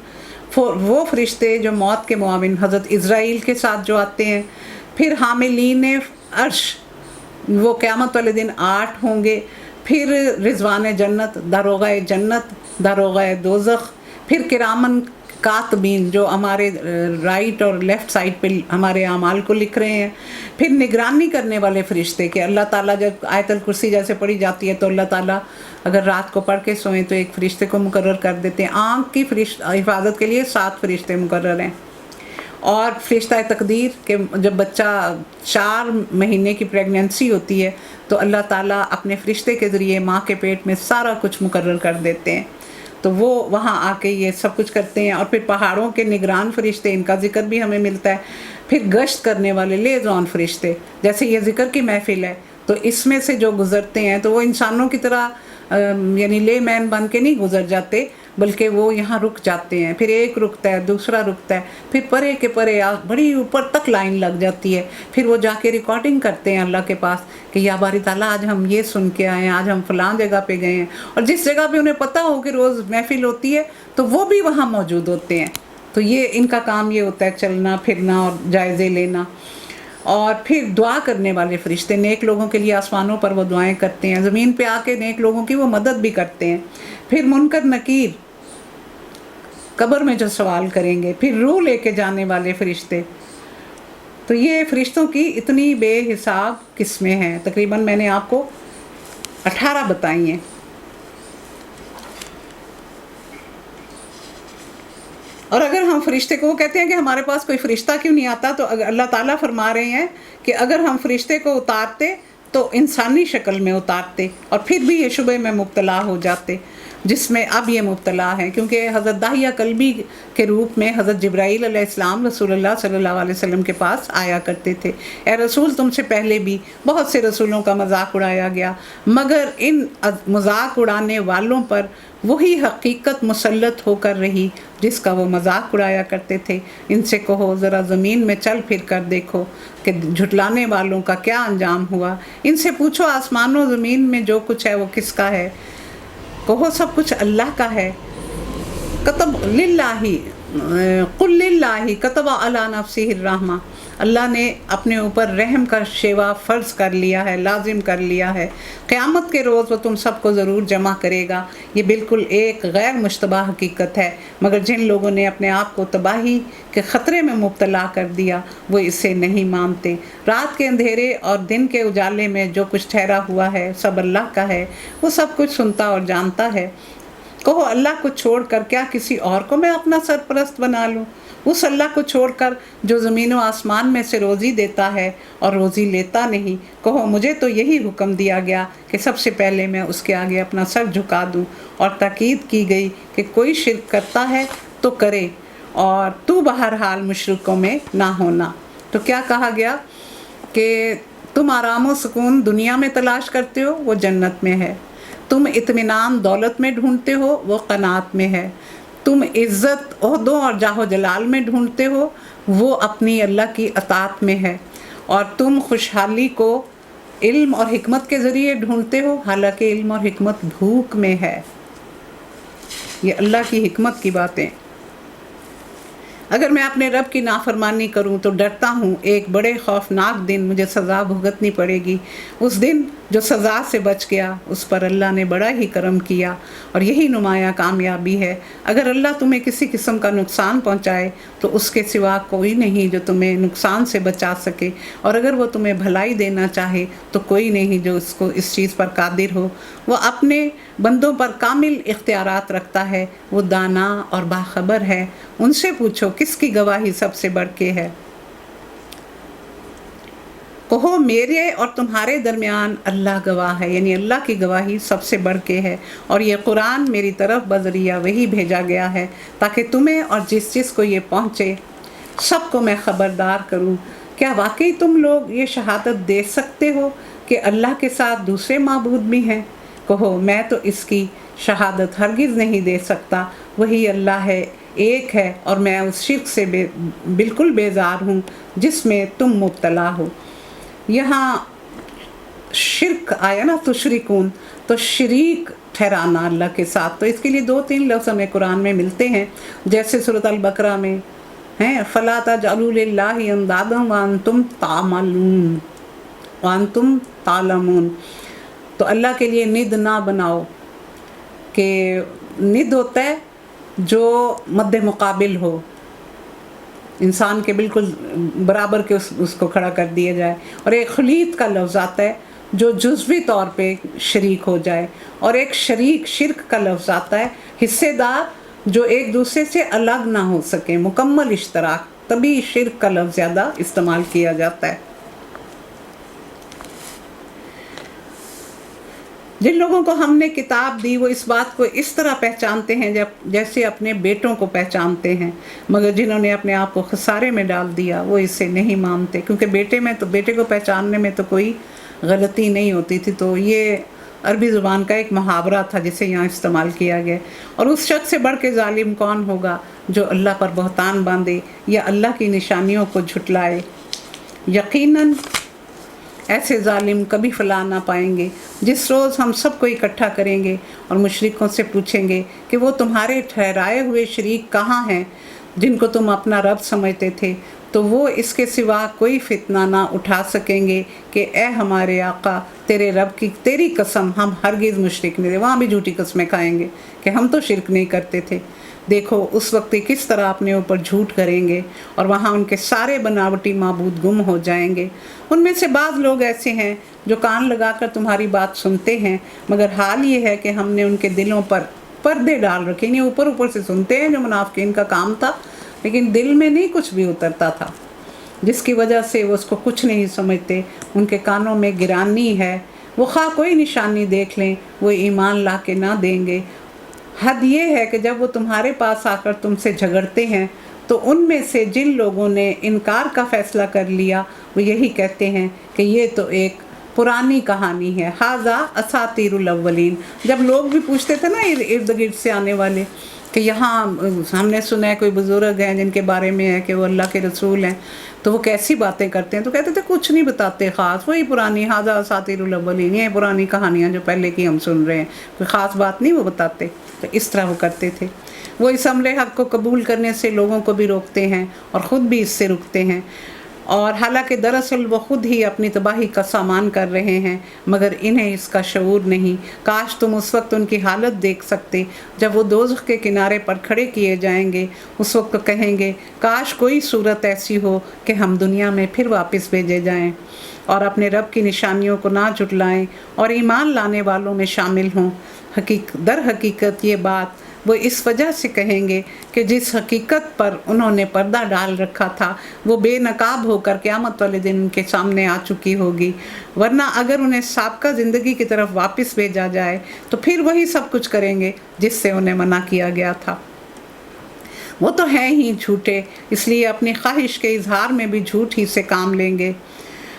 وہ فرشتے جو موت کے معاون حضرت عزرائیل کے ساتھ جو آتے ہیں. پھر حاملین عرش، وہ قیامت والے دن 8 ہوں گے. پھر رضوان جنت، داروغہ دوزخ. پھر کرامن کاتبین جو ہمارے رائٹ اور لیفٹ سائڈ پہ ہمارے اعمال کو لکھ رہے ہیں. پھر نگرانی کرنے والے فرشتے کہ اللہ تعالیٰ جب آیت الکرسی جیسے پڑھی جاتی ہے تو اللہ تعالیٰ اگر رات کو پڑھ کے سوئیں تو ایک فرشتے کو مقرر کر دیتے ہیں. آنکھ کی حفاظت کے لیے 7 فرشتے مقرر ہیں. اور فرشتہ تقدیر کہ جب بچہ 4 مہینے کی پریگننسی ہوتی ہے تو اللہ تعالیٰ اپنے فرشتے کے ذریعے ماں کے پیٹ میں سارا کچھ مقرر کر دیتے ہیں. تو وہ وہاں آ کے یہ سب کچھ کرتے ہیں. اور پھر پہاڑوں کے نگران فرشتے، ان کا ذکر بھی ہمیں ملتا ہے. پھر گشت کرنے والے لیزون فرشتے، جیسے یہ ذکر کی محفل ہے تو اس میں سے جو گزرتے ہیں تو وہ انسانوں کی طرح یعنی لے مین بن کے نہیں گزر جاتے، بلکہ وہ یہاں رک جاتے ہیں. پھر ایک رکتا ہے، دوسرا رکتا ہے، پھر پرے کے پرے بڑی اوپر تک لائن لگ جاتی ہے. پھر وہ جا کے ریکارڈنگ کرتے ہیں اللہ کے پاس کہ یا باری تعالیٰ آج ہم یہ سن کے آئے ہیں، آج ہم فلاں جگہ پہ گئے ہیں. اور جس جگہ پہ انہیں پتہ ہو کہ روز محفل ہوتی ہے تو وہ بھی وہاں موجود ہوتے ہیں. تو یہ ان کا کام یہ ہوتا ہے، چلنا پھرنا اور جائزے لینا. اور پھر دعا کرنے والے فرشتے، نیک لوگوں کے لیے آسمانوں پر وہ دعائیں کرتے ہیں، زمین پہ آ کے نیک لوگوں کی وہ مدد بھی کرتے ہیں. پھر منکر نکیر قبر میں جو سوال کریں گے. پھر روح لے کے جانے والے فرشتے. تو یہ فرشتوں کی اتنی بے حساب قسمیں ہیں. تقریباً میں نے آپ کو 18 بتائی ہیں. اور اگر ہم فرشتے کو، وہ کہتے ہیں کہ ہمارے پاس کوئی فرشتہ کیوں نہیں آتا، تو اللہ تعالیٰ فرما رہے ہیں کہ اگر ہم فرشتے کو اتارتے تو انسانی شکل میں اتارتے اور پھر بھی یہ شبہ میں مبتلا ہو جاتے. جس میں اب یہ مبتلا ہیں، کیونکہ حضرت داہیہ قلبی کے روپ میں حضرت جبرائیل علیہ السلام رسول اللہ صلی اللہ علیہ وسلم کے پاس آیا کرتے تھے، اے رسول تم سے پہلے بھی بہت سے رسولوں کا مذاق اڑایا گیا، مگر ان مذاق اڑانے والوں پر وہی حقیقت مسلط ہو کر رہی جس کا وہ مذاق اڑایا کرتے تھے۔ ان سے کہو ذرا زمین میں چل پھر کر دیکھو کہ جھٹلانے والوں کا کیا انجام ہوا، ان سے پوچھو آسمان و زمین میں جو کچھ ہے وہ کس کا ہے، کہو سب کچھ اللہ کا ہے۔ کتب للہ قل للہ کتب علی نفسہ الرحمہ، اللہ نے اپنے اوپر رحم کا شیوا فرض کر لیا ہے، لازم کر لیا ہے، قیامت کے روز وہ تم سب کو ضرور جمع کرے گا۔ یہ بالکل ایک غیر مشتبہ حقیقت ہے، مگر جن لوگوں نے اپنے آپ کو تباہی کے خطرے میں مبتلا کر دیا وہ اسے نہیں مانتے۔ رات کے اندھیرے اور دن کے اجالے میں جو کچھ ٹھہرا ہوا ہے سب اللہ کا ہے، وہ سب کچھ سنتا اور جانتا ہے۔ کہو اللہ کو چھوڑ کر کیا کسی اور کو میں اپنا سرپرست بنا لوں، اس اللہ کو چھوڑ کر جو زمین و آسمان میں سے روزی دیتا ہے اور روزی لیتا نہیں۔ کہو مجھے تو یہی حکم دیا گیا کہ سب سے پہلے میں اس کے آگے اپنا سر جھکا دوں، اور تاکید کی گئی کہ کوئی شرک کرتا ہے تو کرے اور تو بہرحال مشرکوں میں نہ ہونا۔ تو کیا کہا گیا کہ تم آرام و سکون دنیا میں تلاش کرتے ہو، وہ جنت میں ہے، تم اطمینان دولت میں ڈھونڈتے ہو، وہ قناعت میں ہے، تم عزت عہدوں اور جاہ و جلال میں ڈھونڈتے ہو، وہ اپنی اللہ کی اطاعت میں ہے، اور تم خوشحالی کو علم اور حکمت کے ذریعے ڈھونڈتے ہو، حالانکہ علم اور حکمت بھوک میں ہے۔ یہ اللہ کی حکمت کی باتیں۔ اگر میں اپنے رب کی نافرمانی کروں تو ڈرتا ہوں ایک بڑے خوفناک دن مجھے سزا بھگتنی پڑے گی۔ اس دن جو سزا سے بچ گیا اس پر اللہ نے بڑا ہی کرم کیا، اور یہی نمایاں کامیابی ہے۔ اگر اللہ تمہیں کسی قسم کا نقصان پہنچائے تو اس کے سوا کوئی نہیں جو تمہیں نقصان سے بچا سکے، اور اگر وہ تمہیں بھلائی دینا چاہے تو کوئی نہیں جو اس چیز پر قادر ہو۔ وہ اپنے بندوں پر کامل اختیارات رکھتا ہے، وہ دانا اور باخبر ہے۔ ان سے پوچھو کس کی گواہی سب سے بڑھ کے ہے، کہو میرے اور تمہارے درمیان اللہ گواہ ہے، یعنی اللہ کی گواہی سب سے بڑھ کے ہے، اور یہ قرآن میری طرف بذریعہ وہی بھیجا گیا ہے تاکہ تمہیں اور جس کو یہ پہنچے سب کو میں خبردار کروں۔ کیا واقعی تم لوگ یہ شہادت دے سکتے ہو کہ اللہ کے ساتھ دوسرے معبود بھی ہیں؟ کہو میں تو اس کی شہادت ہرگز نہیں دے سکتا، وہی اللہ ہے، ایک ہے، اور میں اس شرک سے بالکل بیزار ہوں جس میں تم مبتلا ہو۔ یہاں شرک آیا نا، تشرکون، تو شریک ٹھہرانا اللہ کے ساتھ، تو اس کے لیے 2-3 لفظ ہمیں قرآن میں ملتے ہیں، جیسے سورۃ البقرہ میں ہیں فَلَا تَجْعَلُوا لِلَّهِ أَنْدَادًا وَأَنْتُمْ تَعْلَمُونَ، تو اللہ کے لیے ند نہ بناؤ، کہ ند ہوتا ہے جو مد مقابل ہو، انسان کے بالکل برابر کے اس کو کھڑا کر دیا جائے، اور ایک خلیط کا لفظ آتا ہے جو جزوی طور پہ شریک ہو جائے، اور ایک شرک کا لفظ آتا ہے حصے دار جو ایک دوسرے سے الگ نہ ہو سکے، مکمل اشتراک، تبھی شرک کا لفظ زیادہ استعمال کیا جاتا ہے۔ جن لوگوں کو ہم نے کتاب دی وہ اس بات کو اس طرح پہچانتے ہیں جیسے اپنے بیٹوں کو پہچانتے ہیں، مگر جنہوں نے اپنے آپ کو خسارے میں ڈال دیا وہ اسے نہیں مانتے، کیونکہ بیٹے کو پہچاننے میں تو کوئی غلطی نہیں ہوتی تھی۔ تو یہ عربی زبان کا ایک محاورہ تھا جسے یہاں استعمال کیا گیا۔ اور اس شخص سے بڑھ کے ظالم کون ہوگا جو اللہ پر بہتان باندھے یا اللہ کی نشانیوں کو جھٹلائے؟ یقیناً ایسے ظالم کبھی فلاح نہ پائیں گے۔ جس روز ہم سب کو اکٹھا کریں گے اور مشرکوں سے پوچھیں گے کہ وہ تمہارے ٹھہرائے ہوئے شریک کہاں ہیں جن کو تم اپنا رب سمجھتے تھے، تو وہ اس کے سوا کوئی فتنہ نہ اٹھا سکیں گے کہ اے ہمارے آقا تیرے رب کی تیری قسم ہم ہرگز مشرک نہیں تھے۔ وہاں بھی جھوٹی قسمیں کھائیں گے کہ ہم تو شرک نہیں کرتے تھے۔ دیکھو اس وقت کس طرح اپنے اوپر جھوٹ کریں گے، اور وہاں ان کے سارے بناوٹی معبود گم ہو جائیں گے۔ ان میں سے بعض لوگ ایسے ہیں جو کان لگا کر تمہاری بات سنتے ہیں، مگر حال یہ ہے کہ ہم نے ان کے دلوں پر پردے ڈال رکھے، انہیں اوپر سے سنتے ہیں جو منافقین کا کام تھا، لیکن دل میں نہیں کچھ بھی اترتا تھا، جس کی وجہ سے وہ اس کو کچھ نہیں سمجھتے۔ ان کے کانوں میں گرانی ہے، وہ خواہ کوئی نشانی دیکھ لیں وہ ایمان لا کے نہ دیں گے، حد یہ ہے کہ جب وہ تمہارے پاس آ کر تم سے جھگڑتے ہیں تو ان میں سے جن لوگوں نے انکار کا فیصلہ کر لیا وہ یہی کہتے ہیں کہ یہ تو ایک پرانی کہانی ہے، ھذا اساطیر الاولین۔ جب لوگ بھی پوچھتے تھے نا ارد گرد سے آنے والے کہ یہاں ہم نے سنا ہے کوئی بزرگ ہیں جن کے بارے میں ہے کہ وہ اللہ کے رسول ہیں، تو وہ کیسی باتیں کرتے ہیں، تو کہتے تھے کچھ نہیں بتاتے خاص، وہی پرانی ھذا اساطیر الاولین، یہ پرانی کہانیاں جو پہلے کی ہم سن رہے ہیں، کوئی خاص بات نہیں وہ بتاتے۔ تو اس طرح وہ کرتے تھے۔ وہ اس امر حق کو قبول کرنے سے لوگوں کو بھی روکتے ہیں اور خود بھی اس سے رکتے ہیں، اور حالانکہ دراصل وہ خود ہی اپنی تباہی کا سامان کر رہے ہیں، مگر انہیں اس کا شعور نہیں۔ کاش تم اس وقت ان کی حالت دیکھ سکتے جب وہ دوزخ کے کنارے پر کھڑے کیے جائیں گے۔ اس وقت کہیں گے کاش کوئی صورت ایسی ہو کہ ہم دنیا میں پھر واپس بھیجے جائیں اور اپنے رب کی نشانیوں کو نہ جھٹلائیں اور ایمان لانے والوں میں شامل ہوں۔ در حقیقت یہ بات وہ اس وجہ سے کہیں گے کہ جس حقیقت پر انہوں نے پردہ ڈال رکھا تھا وہ بے نقاب ہو کر قیامت والے دن ان کے سامنے آ چکی ہوگی، ورنہ اگر انہیں سابقہ زندگی کی طرف واپس بھیجا جائے تو پھر وہی سب کچھ کریں گے جس سے انہیں منع کیا گیا تھا۔ وہ تو ہیں ہی جھوٹے، اس لیے اپنی خواہش کے اظہار میں بھی جھوٹ ہی سے کام لیں گے۔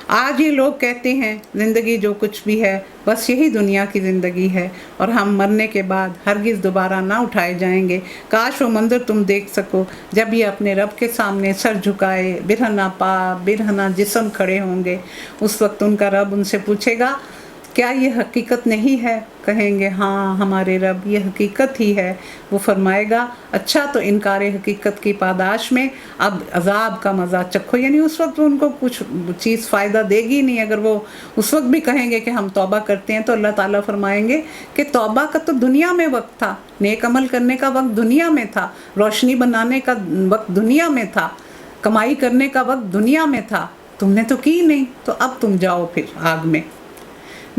آج یہ لوگ کہتے ہیں زندگی جو کچھ بھی ہے بس یہی دنیا کی زندگی ہے اور ہم مرنے کے بعد ہرگز دوبارہ نہ اٹھائے جائیں گے۔ کاش وہ منظر تم دیکھ سکو جب یہ اپنے رب کے سامنے سر جھکائے برہنہ پا برہنہ جسم کھڑے ہوں گے۔ اس وقت ان کا رب ان سے پوچھے گا کیا یہ حقیقت نہیں ہے؟ کہیں گے ہاں ہمارے رب یہ حقیقت ہی ہے۔ وہ فرمائے گا اچھا تو انکار حقیقت کی پاداش میں اب عذاب کا مزہ چکھو، یعنی اس وقت ان کو کچھ چیز فائدہ دے گی نہیں۔ اگر وہ اس وقت بھی کہیں گے کہ ہم توبہ کرتے ہیں تو اللہ تعالیٰ فرمائیں گے کہ توبہ کا تو دنیا میں وقت تھا، نیک عمل کرنے کا وقت دنیا میں تھا، روشنی بنانے کا وقت دنیا میں تھا، کمائی کرنے کا وقت دنیا میں تھا، تم نے تو کی نہیں، تو اب تم جاؤ پھر آگ میں۔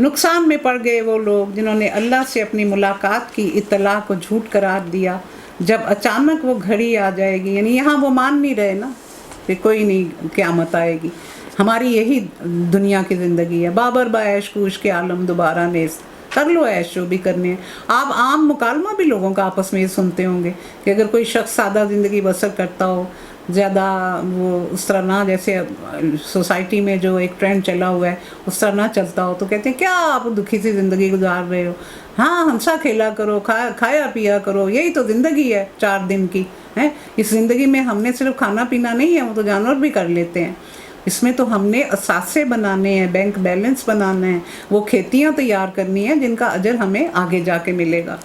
نقصان میں پڑ گئے وہ لوگ جنہوں نے اللہ سے اپنی ملاقات کی اطلاع کو جھوٹ قرار دیا جب اچانک وہ گھڑی آ جائے گی، یعنی یہاں وہ مان نہیں رہے نا کہ کوئی نہیں قیامت آئے گی، ہماری یہی دنیا کی زندگی ہے، بابر با عیش کوش کے عالم دوبارہ نیست، کر لو عیش جو بھی کرنے ہیں۔ آپ عام مکالمہ بھی لوگوں کا آپس میں یہ سنتے ہوں گے کہ اگر کوئی شخص سادہ زندگی بسر کرتا ہو، زیادہ وہ اس طرح نہ، جیسے سوسائٹی میں جو ایک ٹرینڈ چلا ہوا ہے اس طرح نہ چلتا ہو، تو کہتے ہیں کیا آپ دکھی سی زندگی گزار رہے ہو، ہاں ہنسا کھیلا کرو، کھایا پیا کرو، یہی تو زندگی ہے 4 دن کی ہے۔ اس زندگی میں ہم نے صرف کھانا پینا نہیں ہے، وہ تو جانور بھی کر لیتے ہیں، اس میں تو ہم نے اثاثے بنانے ہیں، بینک بیلنس بنانا ہے، وہ کھیتیاں تیار کرنی ہیں جن کا اجر ہمیں آگے جا کے ملے گا۔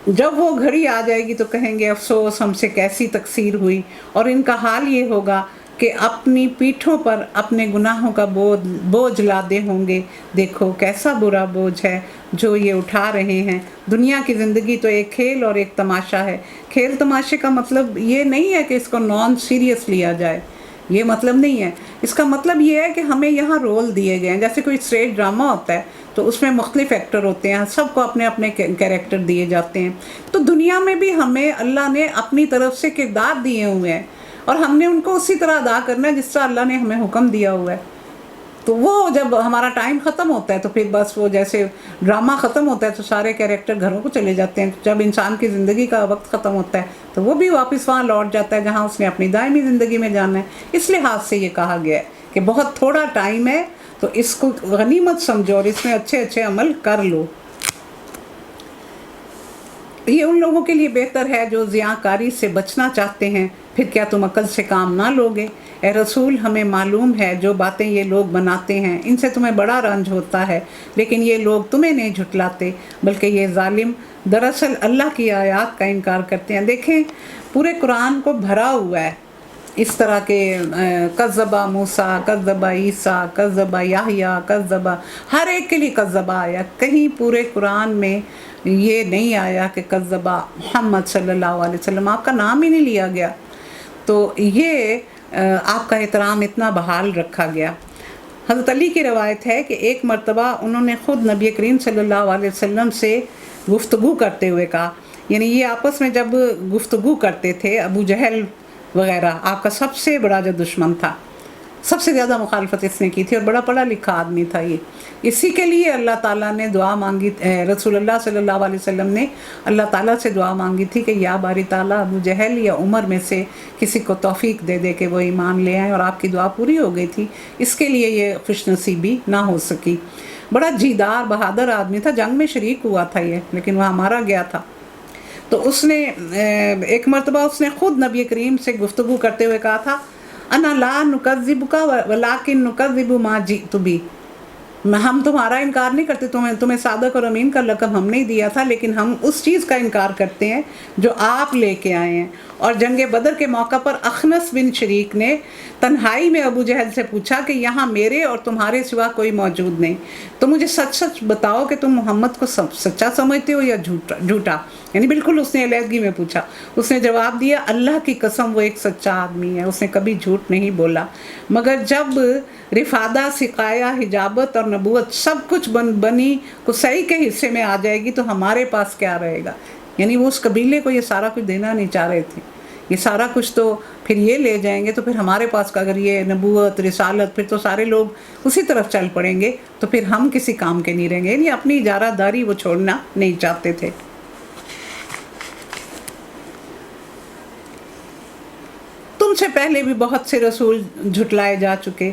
جب وہ گھڑی آ جائے گی تو کہیں گے افسوس ہم سے کیسی تقصیر ہوئی، اور ان کا حال یہ ہوگا کہ اپنی پیٹھوں پر اپنے گناہوں کا بوجھ لادے ہوں گے۔ دیکھو کیسا برا بوجھ ہے جو یہ اٹھا رہے ہیں۔ دنیا کی زندگی تو ایک کھیل اور ایک تماشا ہے۔ کھیل تماشے کا مطلب یہ نہیں ہے کہ اس کو نان سیریس لیا جائے، یہ مطلب نہیں ہے۔ اس کا مطلب یہ ہے کہ ہمیں یہاں رول دیے گئے ہیں، جیسے کوئی اسٹیج ڈرامہ ہوتا ہے تو اس میں مختلف ایکٹر ہوتے ہیں، سب کو اپنے اپنے کیریکٹر دیے جاتے ہیں۔ تو دنیا میں بھی ہمیں اللہ نے اپنی طرف سے کردار دیے ہوئے ہیں اور ہم نے ان کو اسی طرح ادا کرنا ہے جس طرح اللہ نے ہمیں حکم دیا ہوا ہے۔ تو وہ جب ہمارا ٹائم ختم ہوتا ہے تو پھر بس وہ جیسے ڈرامہ ختم ہوتا ہے تو سارے کیریکٹر گھروں کو چلے جاتے ہیں۔ جب انسان کی زندگی کا وقت ختم ہوتا ہے تو وہ بھی واپس وہاں لوٹ جاتا ہے جہاں اس نے اپنی دائمی زندگی میں جانا ہے۔ اس لحاظ سے یہ کہا گیا ہے کہ بہت تھوڑا ٹائم ہے تو اس کو غنیمت سمجھو اور اس میں اچھے اچھے عمل کر لو۔ یہ ان لوگوں کے لیے بہتر ہے جو ضیاءکاری سے بچنا چاہتے ہیں۔ پھر کیا تم عقل سے کام نہ لوگے؟ اے رسول ہمیں معلوم ہے جو باتیں یہ لوگ بناتے ہیں ان سے تمہیں بڑا رنج ہوتا ہے، لیکن یہ لوگ تمہیں نہیں جھٹلاتے بلکہ یہ ظالم دراصل اللہ کی آیات کا انکار کرتے ہیں۔ دیکھیں پورے قرآن کو بھرا ہوا ہے اس طرح کے کذبا موسیٰ، کذبا عیسیٰ، کذبا یحییٰ، کذبا، ہر ایک کے لیے کذبا آیا۔ کہیں پورے قرآن میں یہ نہیں آیا کہ کذبا محمد صلی اللہ علیہ وسلم، آپ کا نام ہی نہیں لیا گیا۔ تو یہ آپ کا احترام اتنا بحال رکھا گیا۔ حضرت علی کی روایت ہے کہ ایک مرتبہ انہوں نے خود نبی کریم صلی اللہ علیہ وسلم سے گفتگو کرتے ہوئے کہا، یعنی یہ آپس میں جب گفتگو کرتے تھے، ابو جہل وغیرہ آپ کا سب سے بڑا جو دشمن تھا، سب سے زیادہ مخالفت اس نے کی تھی، اور بڑا پڑھا لکھا آدمی تھا یہ. اسی کے لیے اللہ تعالیٰ نے دعا مانگی، رسول اللہ صلی اللہ علیہ وسلم نے اللہ تعالیٰ سے دعا مانگی تھی کہ یا باری تعالیٰ ابو جہل یا عمر میں سے کسی کو توفیق دے دے کہ وہ ایمان لے آئیں، اور آپ کی دعا پوری ہو گئی تھی. اس کے لیے یہ خوش نصیبی نہ ہو سکی. بڑا جیدار بہادر آدمی تھا، جنگ میں شریک ہوا تھا یہ، لیکن وہاں مارا گیا تھا. تو اس نے ایک مرتبہ اس نے خود نبی کریم سے گفتگو کرتے ہوئے کہا تھا انا لا نکذبک ولکن نکذب ما جئت بھی، ہم تمہارا انکار نہیں کرتے، تمہیں صادق اور امین کا لقب ہم نہیں دیا تھا، لیکن ہم اس چیز کا انکار کرتے ہیں جو آپ لے کے آئے ہیں. اور جنگ بدر کے موقع پر اخنس بن شریک نے تنہائی میں ابو جہل سے پوچھا کہ یہاں میرے اور تمہارے سوا کوئی موجود نہیں، تو مجھے سچ سچ بتاؤ کہ تم محمد کو سچا سمجھتے ہو یا جھوٹا. یعنی بالکل اس نے علیحدگی میں پوچھا. اس نے جواب دیا اللہ کی قسم وہ ایک سچا آدمی ہے، اس نے کبھی جھوٹ نہیں بولا، مگر جب رفادہ، سقایا، حجابت اور نبوت سب کچھ بنی قصی کے حصے میں آ جائے گی تو ہمارے پاس کیا رہے گا. یعنی وہ اس قبیلے کو یہ سارا کچھ دینا نہیں چاہ رہے تھے، یہ سارا کچھ تو پھر یہ لے جائیں گے، تو پھر ہمارے پاس کا اگر یہ نبوت، رسالت، پھر تو سارے لوگ اسی طرف چل پڑیں گے، تو پھر ہم کسی کام کے نہیں رہیں گے. یعنی اپنی اجارہ داری وہ چھوڑنا نہیں چاہتے تھے. تم سے پہلے بھی بہت سے رسول جھٹلائے جا چکے،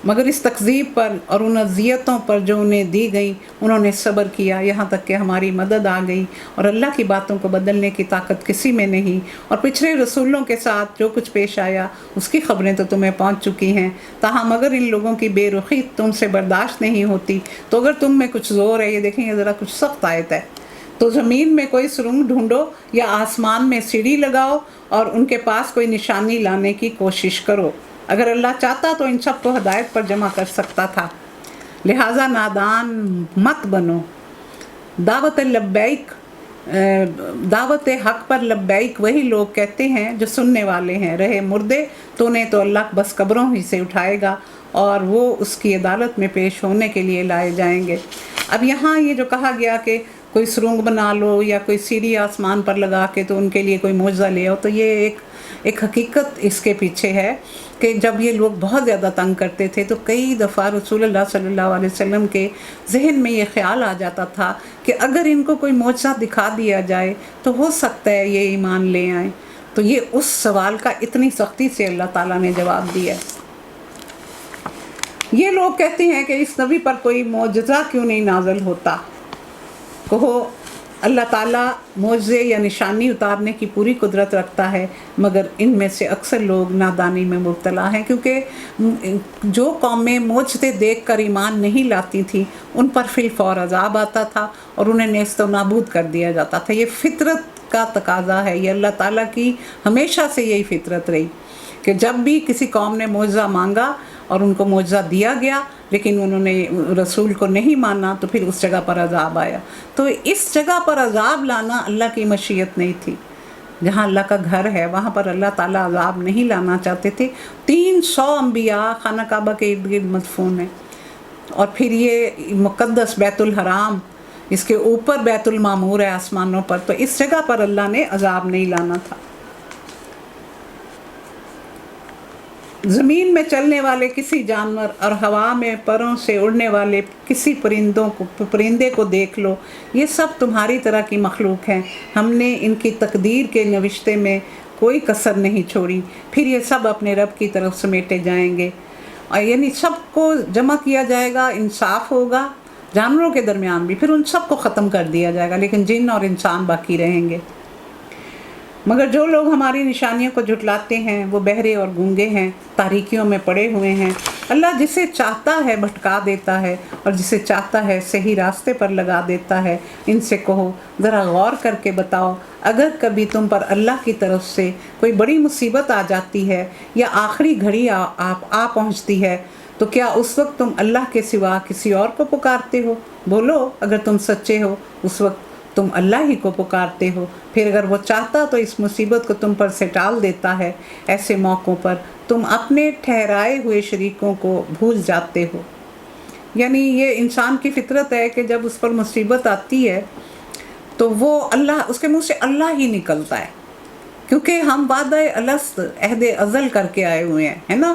مگر اس تکذیب پر اور ان اذیتوں پر جو انہیں دی گئیں انہوں نے صبر کیا، یہاں تک کہ ہماری مدد آ گئی، اور اللہ کی باتوں کو بدلنے کی طاقت کسی میں نہیں. اور پچھلے رسولوں کے ساتھ جو کچھ پیش آیا اس کی خبریں تو تمہیں پہنچ چکی ہیں. تاہم اگر ان لوگوں کی بے رخی تم سے برداشت نہیں ہوتی تو اگر تم میں کچھ زور ہے، یہ دیکھیں یہ ذرا کچھ سخت آیت ہے، تو زمین میں کوئی سرنگ ڈھونڈو یا آسمان میں سیڑھی لگاؤ اور ان کے پاس کوئی نشانی لانے کی کوشش کرو. اگر اللہ چاہتا تو ان سب کو ہدایت پر جمع کر سکتا تھا. لہٰذا نادان مت بنو. دعوت لبیک، دعوت حق پر لبیک وہی لوگ کہتے ہیں جو سننے والے ہیں. رہے مردے تو انہیں تو اللہ بس قبروں ہی سے اٹھائے گا اور وہ اس کی عدالت میں پیش ہونے کے لیے لائے جائیں گے. اب یہاں یہ جو کہا گیا کہ کوئی سرنگ بنا لو یا کوئی سیڑھی آسمان پر لگا کے تو ان کے لیے کوئی معجزہ لے آؤ، تو یہ ایک حقیقت اس کے پیچھے ہے کہ جب یہ لوگ بہت زیادہ تنگ کرتے تھے تو کئی دفعہ رسول اللہ صلی اللہ علیہ وسلم کے ذہن میں یہ خیال آ جاتا تھا کہ اگر ان کو کوئی معجزہ دکھا دیا جائے تو ہو سکتا ہے یہ ایمان لے آئیں. تو یہ اس سوال کا اتنی سختی سے اللہ تعالیٰ نے جواب دیا. یہ لوگ کہتے ہیں کہ اس نبی پر کوئی معجزہ کیوں نہیں نازل ہوتا. کہو اللہ تعالیٰ معجزے یا نشانی اتارنے کی پوری قدرت رکھتا ہے، مگر ان میں سے اکثر لوگ نادانی میں مبتلا ہیں، کیونکہ جو قومیں معجزے دیکھ کر ایمان نہیں لاتی تھیں ان پر فی الفور عذاب آتا تھا اور انہیں نیست و نابود کر دیا جاتا تھا. یہ فطرت کا تقاضا ہے، یہ اللہ تعالیٰ کی ہمیشہ سے یہی فطرت رہی کہ جب بھی کسی قوم نے معجزہ مانگا اور ان کو معجزہ دیا گیا لیکن انہوں نے رسول کو نہیں مانا تو پھر اس جگہ پر عذاب آیا. تو اس جگہ پر عذاب لانا اللہ کی مشیت نہیں تھی. جہاں اللہ کا گھر ہے وہاں پر اللہ تعالیٰ عذاب نہیں لانا چاہتے تھے. 300 انبیاء خانہ کعبہ کے ارد گرد مدفون ہیں، اور پھر یہ مقدس بیت الحرام، اس کے اوپر بیت المعمور ہے آسمانوں پر، تو اس جگہ پر اللہ نے عذاب نہیں لانا تھا. زمین میں چلنے والے کسی جانور اور ہوا میں پروں سے اڑنے والے کسی پرندے کو دیکھ لو، یہ سب تمہاری طرح کی مخلوق ہیں. ہم نے ان کی تقدیر کے نوشتے میں کوئی کسر نہیں چھوڑی، پھر یہ سب اپنے رب کی طرف سمیٹے جائیں گے. اور یعنی سب کو جمع کیا جائے گا، انصاف ہوگا جانوروں کے درمیان بھی، پھر ان سب کو ختم کر دیا جائے گا، لیکن جن اور انسان باقی رہیں گے. مگر جو لوگ ہماری نشانیوں کو جھٹلاتے ہیں وہ بہرے اور گونگے ہیں، تاریکیوں میں پڑے ہوئے ہیں. اللہ جسے چاہتا ہے بھٹکا دیتا ہے اور جسے چاہتا ہے صحیح راستے پر لگا دیتا ہے. ان سے کہو ذرا غور کر کے بتاؤ، اگر کبھی تم پر اللہ کی طرف سے کوئی بڑی مصیبت آ جاتی ہے یا آخری گھڑی آ پہنچتی ہے تو کیا اس وقت تم اللہ کے سوا کسی اور کو پکارتے ہو؟ بولو اگر تم سچے ہو اس وقت تم اللہ ہی کو پکارتے ہو. پھر اگر وہ چاہتا تو اس مصیبت کو تم پر سے ٹال دیتا ہے. ایسے موقعوں پر تم اپنے ٹھہرائے ہوئے شریکوں کو بھول جاتے ہو. یعنی یہ انسان کی فطرت ہے کہ جب اس پر مصیبت آتی ہے تو وہ اللہ، اس کے منہ سے اللہ ہی نکلتا ہے، کیونکہ ہم وعدہ الست عہد ازل کر کے آئے ہوئے ہیں، ہے نا.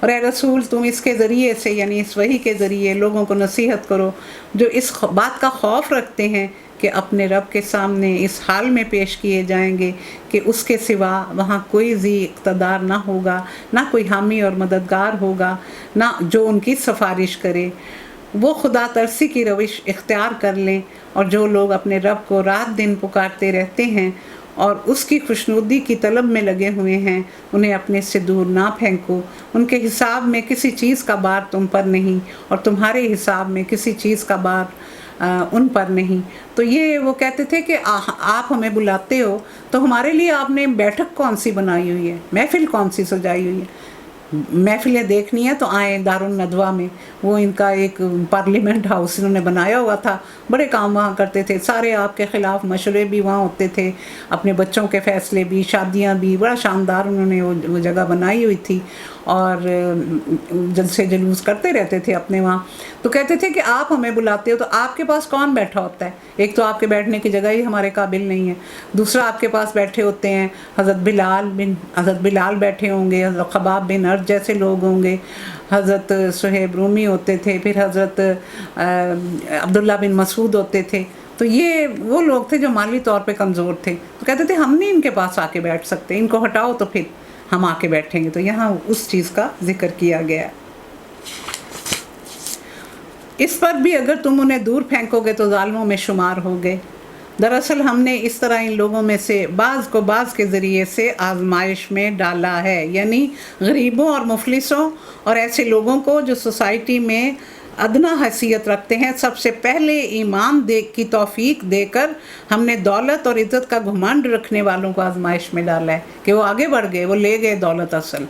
اور اے رسول تم اس کے ذریعے سے یعنی اس وحی کے ذریعے لوگوں کو نصیحت کرو جو اس بات کا خوف رکھتے ہیں کہ اپنے رب کے سامنے اس حال میں پیش کیے جائیں گے کہ اس کے سوا وہاں کوئی ذی اقتدار نہ ہوگا، نہ کوئی حامی اور مددگار ہوگا، نہ جو ان کی سفارش کرے۔ وہ خدا ترسی کی روش اختیار کر لیں، اور جو لوگ اپنے رب کو رات دن پکارتے رہتے ہیں اور اس کی خوشنودی کی طلب میں لگے ہوئے ہیں، انہیں اپنے سے دور نہ پھینکو۔ ان کے حساب میں کسی چیز کا بار تم پر نہیں، اور تمہارے حساب میں کسی چیز کا بار ان پر نہیں۔ تو یہ وہ کہتے تھے کہ آپ ہمیں بلاتے ہو تو ہمارے لیے آپ نے بیٹھک کون سی بنائی ہوئی ہے، محفل کون سی سجائی ہوئی ہے؟ محفلیں دیکھنی ہے تو آئیں دارالندوہ میں، وہ ان کا ایک پارلیمنٹ ہاؤس انہوں نے بنایا ہوا تھا، بڑے کام وہاں کرتے تھے، سارے آپ کے خلاف مشورے بھی وہاں ہوتے تھے، اپنے بچوں کے فیصلے بھی، شادیاں بھی، بڑا شاندار انہوں نے وہ جگہ بنائی ہوئی تھی، اور جلسے جلوس کرتے رہتے تھے اپنے وہاں۔ تو کہتے تھے کہ آپ ہمیں بلاتے ہو تو آپ کے پاس کون بیٹھا ہوتا ہے؟ ایک تو آپ کے بیٹھنے کی جگہ ہی ہمارے قابل نہیں ہے، دوسرا آپ کے پاس بیٹھے ہوتے ہیں حضرت بلال بیٹھے ہوں گے، حضرت خباب بن ارد جیسے لوگ ہوں گے، حضرت صہیب رومی ہوتے تھے، پھر حضرت عبداللہ بن مسعود ہوتے تھے۔ تو یہ وہ لوگ تھے جو مالی طور پہ کمزور تھے، تو کہتے تھے ہم نہیں ان کے پاس آ کے بیٹھ سکتے، ان کو ہٹاؤ تو پھر ہم آ کے بیٹھیں گے۔ تو یہاں اس چیز کا ذکر کیا گیا ہے۔ اس پر بھی اگر تم انہیں دور پھینکو گے تو ظالموں میں شمار ہوگے۔ دراصل ہم نے اس طرح ان لوگوں میں سے بعض کو بعض کے ذریعے سے آزمائش میں ڈالا ہے، یعنی غریبوں اور مفلسوں اور ایسے لوگوں کو جو سوسائٹی میں ادنا حیثیت رکھتے ہیں، سب سے پہلے ایمان کی توفیق دے کر ہم نے دولت اور عزت کا گھمنڈ رکھنے والوں کو آزمائش میں ڈالا ہے کہ وہ آگے بڑھ گئے، وہ لے گئے دولت اصل،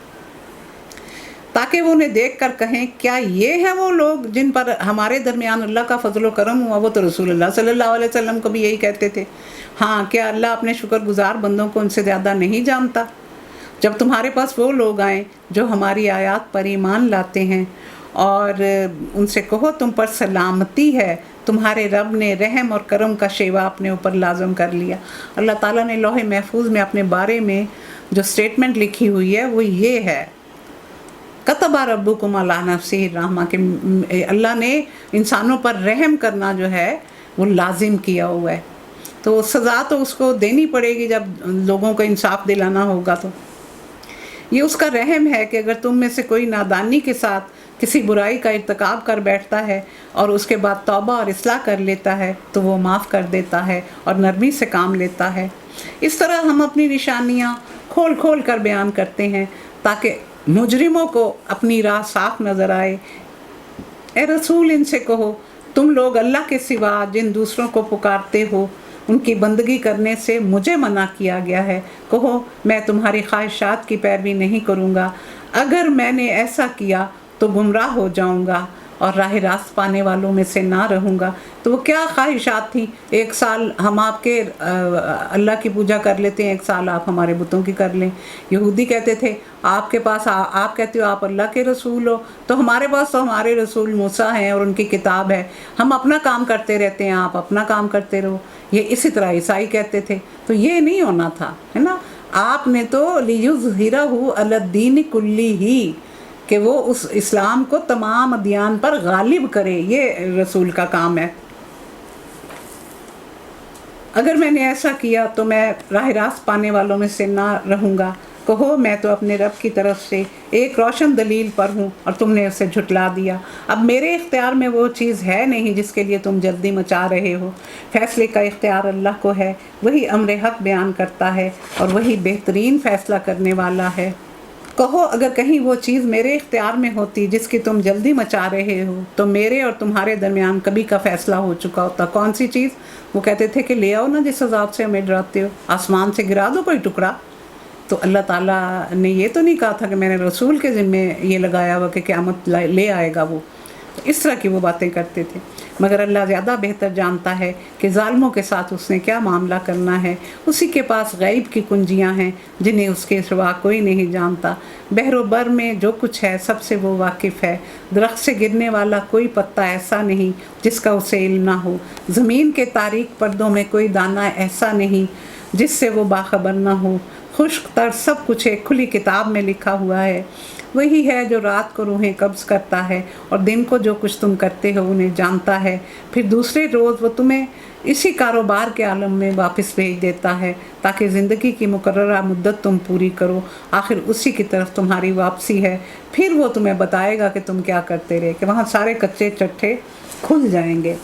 تاکہ وہ انہیں دیکھ کر کہیں کیا یہ ہیں وہ لوگ جن پر ہمارے درمیان اللہ کا فضل و کرم ہوا۔ وہ تو رسول اللہ صلی اللہ علیہ وسلم کو بھی یہی کہتے تھے، ہاں کیا اللہ اپنے شکر گزار بندوں کو ان سے زیادہ نہیں جانتا؟ جب تمہارے پاس وہ لوگ آئیں جو ہماری آیات پر ایمان لاتے ہیں اور ان سے کہو تم پر سلامتی ہے، تمہارے رب نے رحم اور کرم کا شیوا اپنے اوپر لازم کر لیا۔ اللہ تعالیٰ نے لوح محفوظ میں اپنے بارے میں جو سٹیٹمنٹ لکھی ہوئی ہے وہ یہ ہے، کتب ربکم علی نفسہ الرحمہ، کہ اللہ نے انسانوں پر رحم کرنا جو ہے وہ لازم کیا ہوا ہے، تو سزا تو اس کو دینی پڑے گی جب لوگوں کو انصاف دلانا ہوگا۔ تو یہ اس کا رحم ہے کہ اگر تم میں سے کوئی نادانی کے ساتھ کسی برائی کا ارتکاب کر بیٹھتا ہے اور اس کے بعد توبہ اور اصلاح کر لیتا ہے تو وہ معاف کر دیتا ہے اور نرمی سے کام لیتا ہے۔ اس طرح ہم اپنی نشانیاں کھول کھول کر بیان کرتے ہیں تاکہ مجرموں کو اپنی راہ صاف نظر آئے۔ اے رسول ان سے کہو تم لوگ اللہ کے سوا جن دوسروں کو پکارتے ہو ان کی بندگی کرنے سے مجھے منع کیا گیا ہے۔ کہو میں تمہاری خواہشات کی پیروی نہیں کروں گا، اگر میں نے ایسا کیا تو گمراہ ہو جاؤں گا اور راہ راست پانے والوں میں سے نہ رہوں گا۔ تو وہ کیا خواہشات تھیں؟ ایک سال ہم آپ کے اللہ کی پوجا کر لیتے ہیں، ایک سال آپ ہمارے بتوں کی کر لیں۔ یہودی کہتے تھے آپ کے پاس آپ کہتے ہو آپ اللہ کے رسول ہو، تو ہمارے پاس تو ہمارے رسول موسیٰ ہیں اور ان کی کتاب ہے، ہم اپنا کام کرتے رہتے ہیں، آپ اپنا کام کرتے رہو۔ یہ اسی طرح عیسائی کہتے تھے، تو یہ نہیں ہونا تھا، ہے نا۔ آپ نے تو لِیُظْہِرَہُ عَلَى الدِّینِ کُلِّہِ، کہ وہ اس اسلام کو تمام ادیان پر غالب کرے، یہ رسول کا کام ہے۔ اگر میں نے ایسا کیا تو میں راہ راست پانے والوں میں سے نہ رہوں گا۔ کہو میں تو اپنے رب کی طرف سے ایک روشن دلیل پر ہوں اور تم نے اسے جھٹلا دیا۔ اب میرے اختیار میں وہ چیز ہے نہیں جس کے لیے تم جلدی مچا رہے ہو، فیصلے کا اختیار اللہ کو ہے، وہی امر حق بیان کرتا ہے اور وہی بہترین فیصلہ کرنے والا ہے۔ کہو اگر کہیں وہ چیز میرے اختیار میں ہوتی جس کی تم جلدی مچا رہے ہو تو میرے اور تمہارے درمیان کبھی کا فیصلہ ہو چکا ہوتا۔ کون سی چیز؟ وہ کہتے تھے کہ لے آؤ نا جس عذاب سے ہمیں ڈراتے ہو، آسمان سے گرا دو کوئی ٹکڑا۔ تو اللہ تعالیٰ نے یہ تو نہیں کہا تھا کہ میں نے رسول کے ذمے یہ لگایا ہوا کہ قیامت لے آئے گا وہ، اس طرح کی وہ باتیں کرتے تھے۔ مگر اللہ زیادہ بہتر جانتا ہے کہ ظالموں کے ساتھ اس نے کیا معاملہ کرنا ہے، اسی کے پاس غیب کی کنجیاں ہیں جنہیں اس کے سوا کوئی نہیں جانتا۔ بحر و بر میں جو کچھ ہے سب سے وہ واقف ہے۔ درخت سے گرنے والا کوئی پتا ایسا نہیں جس کا اسے علم نہ ہو، زمین کے تاریک پردوں میں کوئی دانہ ایسا نہیں جس سے وہ باخبر نہ ہو۔ خشک تر سب کچھ ایک کھلی کتاب میں لکھا ہوا ہے۔ وہی ہے جو رات کو روحیں قبض کرتا ہے اور دن کو جو کچھ تم کرتے ہو انہیں جانتا ہے، پھر دوسرے روز وہ تمہیں اسی کاروبار کے عالم میں واپس بھیج دیتا ہے تاکہ زندگی کی مقررہ مدت تم پوری کرو، آخر اسی کی طرف تمہاری واپسی ہے، پھر وہ تمہیں بتائے گا کہ تم کیا کرتے رہے، کہ وہاں سارے کچے چٹھے کھل جائیں گے۔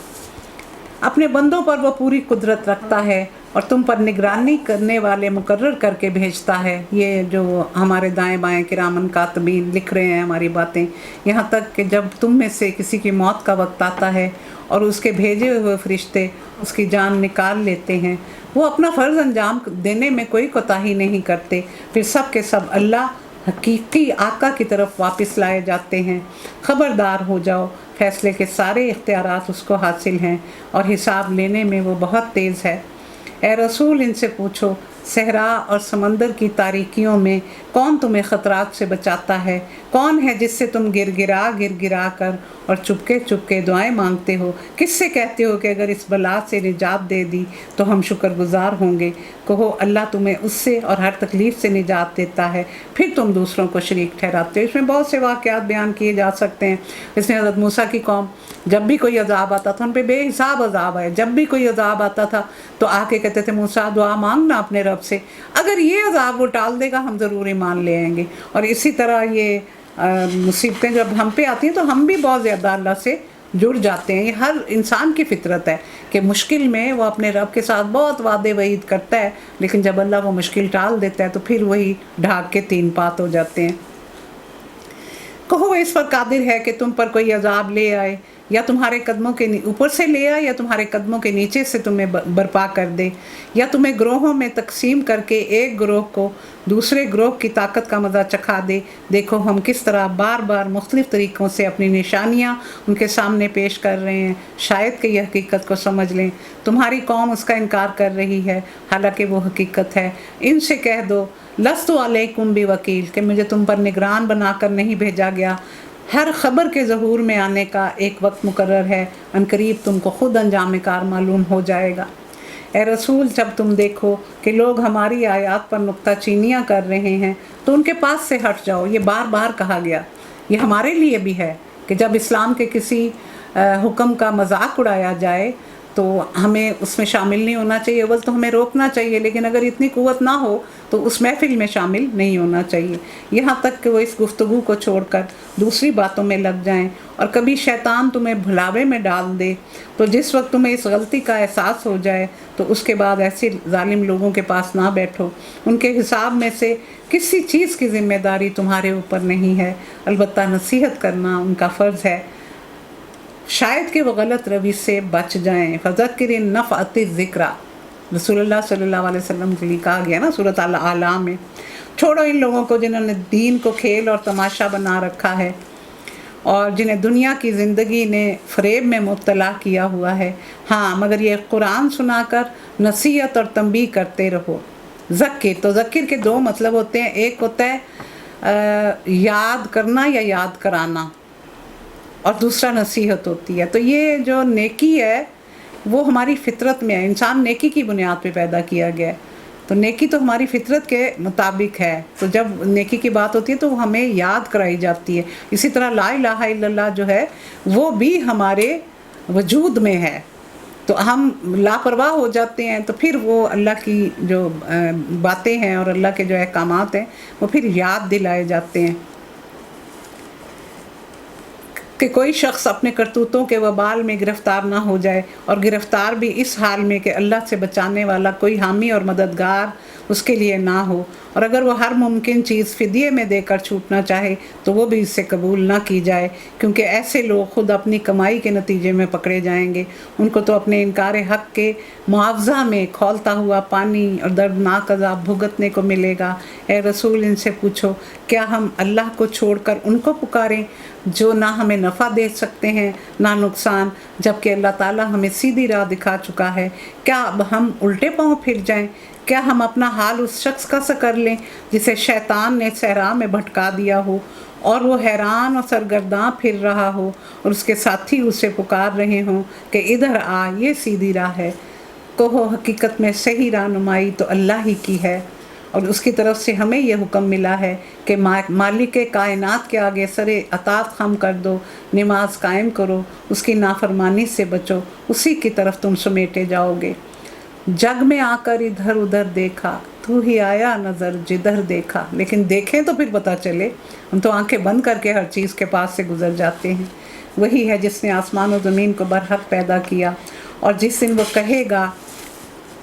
اپنے بندوں پر وہ پوری قدرت رکھتا ہے اور تم پر نگرانی کرنے والے مقرر کر کے بھیجتا ہے۔ یہ جو ہمارے دائیں بائیں کرامن کاتبین لکھ رہے ہیں ہماری باتیں، یہاں تک کہ جب تم میں سے کسی کی موت کا وقت آتا ہے اور اس کے بھیجے ہوئے فرشتے اس کی جان نکال لیتے ہیں، وہ اپنا فرض انجام دینے میں کوئی کوتاہی نہیں کرتے، پھر سب کے سب اللہ حقیقی آقا کی طرف واپس لائے جاتے ہیں۔ خبردار ہو جاؤ، فیصلے کے سارے اختیارات اس کو حاصل ہیں اور حساب لینے میں وہ بہت تیز ہے۔ اے رسول ان سے پوچھو، صحرا اور سمندر کی تاریکیوں میں کون تمہیں خطرات سے بچاتا ہے؟ کون ہے جس سے تم گر گرا کر اور چپکے دعائیں مانگتے ہو؟ کس سے کہتے ہو کہ اگر اس بلا سے نجات دے دی تو ہم شکر گزار ہوں گے؟ کہو اللہ تمہیں اس سے اور ہر تکلیف سے نجات دیتا ہے، پھر تم دوسروں کو شریک ٹھہراتے ہو۔ اس میں بہت سے واقعات بیان کیے جا سکتے ہیں۔ اس میں حضرت موسیٰ کی قوم جب بھی کوئی عذاب آتا تھا، ان پہ بے حساب عذاب آئے، جب بھی کوئی عذاب آتا تھا تو آ کے کہتے تھے موسیٰ دعا مانگنا اپنے رب سے، اگر یہ عذاب وہ ٹال دے گا ہم ضرور ایمان لے آئیں گے۔ اور اسی طرح یہ مصیبتیں جب ہم پہ آتی ہیں تو ہم بھی بہت زیادہ اللہ سے جڑ جاتے ہیں۔ یہ ہر انسان کی فطرت ہے کہ مشکل میں وہ اپنے رب کے ساتھ بہت وعدے وعید کرتا ہے، لیکن جب اللہ وہ مشکل ٹال دیتا ہے تو پھر وہی ڈھاک کے تین پات ہو جاتے ہیں۔ کہو وہ اس پر قادر ہے کہ تم پر کوئی عذاب لے آئے، یا تمہارے قدموں کے اوپر سے لے آئے، یا تمہارے قدموں کے نیچے سے تمہیں برپا کر دے، یا تمہیں گروہوں میں تقسیم کر کے ایک گروہ کو دوسرے گروہ کی طاقت کا مزہ چکھا دے۔ دیکھو ہم کس طرح بار بار مختلف طریقوں سے اپنی نشانیاں ان کے سامنے پیش کر رہے ہیں، شاید کہ یہ حقیقت کو سمجھ لیں۔ تمہاری قوم اس کا انکار کر رہی ہے، حالانکہ وہ حقیقت ہے۔ ان سے کہہ دو لست علیکم بوکیل، کہ مجھے تم پر نگران بنا کر نہیں بھیجا گیا۔ ہر خبر کے ظہور میں آنے کا ایک وقت مقرر ہے، عنقریب تم کو خود انجام کار معلوم ہو جائے گا۔ اے رسول جب تم دیکھو کہ لوگ ہماری آیات پر نکتہ چینیاں کر رہے ہیں تو ان کے پاس سے ہٹ جاؤ۔ یہ بار بار کہا گیا، یہ ہمارے لیے بھی ہے کہ جب اسلام کے کسی حکم کا مذاق اڑایا جائے تو ہمیں اس میں شامل نہیں ہونا چاہیے، اول تو ہمیں روکنا چاہیے، لیکن اگر اتنی قوت نہ ہو تو اس محفل میں شامل نہیں ہونا چاہیے، یہاں تک کہ وہ اس گفتگو کو چھوڑ کر دوسری باتوں میں لگ جائیں۔ اور کبھی شیطان تمہیں بھلاوے میں ڈال دے تو جس وقت تمہیں اس غلطی کا احساس ہو جائے تو اس کے بعد ایسے ظالم لوگوں کے پاس نہ بیٹھو، ان کے حساب میں سے کسی چیز کی ذمہ داری تمہارے اوپر نہیں ہے، البتہ نصیحت کرنا ان کا فرض ہے، شاید کہ وہ غلط روی سے بچ جائیں۔ فذکر ان نفعت الذکریٰ، رسول اللہ صلی اللہ علیہ وسلم کے لیے کہا گیا نا سورۃ الاعلیٰ میں۔ چھوڑو ان لوگوں کو جنہوں نے دین کو کھیل اور تماشا بنا رکھا ہے اور جنہیں دنیا کی زندگی نے فریب میں مبتلا کیا ہوا ہے، ہاں مگر یہ قرآن سنا کر نصیحت اور تنبیہ کرتے رہو۔ ذکر، تو ذکر کے دو مطلب ہوتے ہیں، ایک ہوتا ہے یاد کرنا یا یاد کرانا، اور دوسرا نصیحت ہوتی ہے۔ تو یہ جو نیکی ہے وہ ہماری فطرت میں ہے، انسان نیکی کی بنیاد پہ پیدا کیا گیا ہے، تو نیکی تو ہماری فطرت کے مطابق ہے، تو جب نیکی کی بات ہوتی ہے تو ہمیں یاد کرائی جاتی ہے۔ اسی طرح لا الہ الا اللہ جو ہے وہ بھی ہمارے وجود میں ہے، تو ہم لاپرواہ ہو جاتے ہیں تو پھر وہ اللہ کی جو باتیں ہیں اور اللہ کے جو احکامات ہیں وہ پھر یاد دلائے جاتے ہیں کہ کوئی شخص اپنے کرتوتوں کے وبال میں گرفتار نہ ہو جائے، اور گرفتار بھی اس حال میں کہ اللہ سے بچانے والا کوئی حامی اور مددگار اس کے لیے نہ ہو، اور اگر وہ ہر ممکن چیز فدیے میں دے کر چھوٹنا چاہے تو وہ بھی اس سے قبول نہ کی جائے، کیونکہ ایسے لوگ خود اپنی کمائی کے نتیجے میں پکڑے جائیں گے، ان کو تو اپنے انکار حق کے معاوضہ میں کھولتا ہوا پانی اور دردناک عذاب بھگتنے کو ملے گا۔ اے رسول ان سے پوچھو کیا ہم اللہ کو چھوڑ کر ان کو پکاریں جو نہ ہمیں نفع دے سکتے ہیں نہ نقصان، جبکہ اللہ تعالیٰ ہمیں سیدھی راہ دکھا چکا ہے؟ کیا اب ہم الٹے پاؤں پھر جائیں؟ کیا ہم اپنا حال اس شخص کا سا کر لیں جسے شیطان نے صحرا میں بھٹکا دیا ہو اور وہ حیران اور سرگرداں پھر رہا ہو اور اس کے ساتھی اسے پکار رہے ہوں کہ ادھر آ، یہ سیدھی راہ ہے؟ کہو حقیقت میں صحیح رہنمائی تو اللہ ہی کی ہے، اور اس کی طرف سے ہمیں یہ حکم ملا ہے کہ مالک کائنات کے آگے سر اطاعت خم کر دو، نماز قائم کرو، اس کی نافرمانی سے بچو، اسی کی طرف تم سمیٹے جاؤ گے۔ جگ میں آ کر ادھر ادھر دیکھا، تو ہی آیا نظر جدھر دیکھا۔ لیکن دیکھیں تو پھر پتہ چلے، ہم تو آنکھیں بند کر کے ہر چیز کے پاس سے گزر جاتے ہیں۔ وہی ہے جس نے آسمان و زمین کو برحق پیدا کیا، اور جس دن وہ کہے گا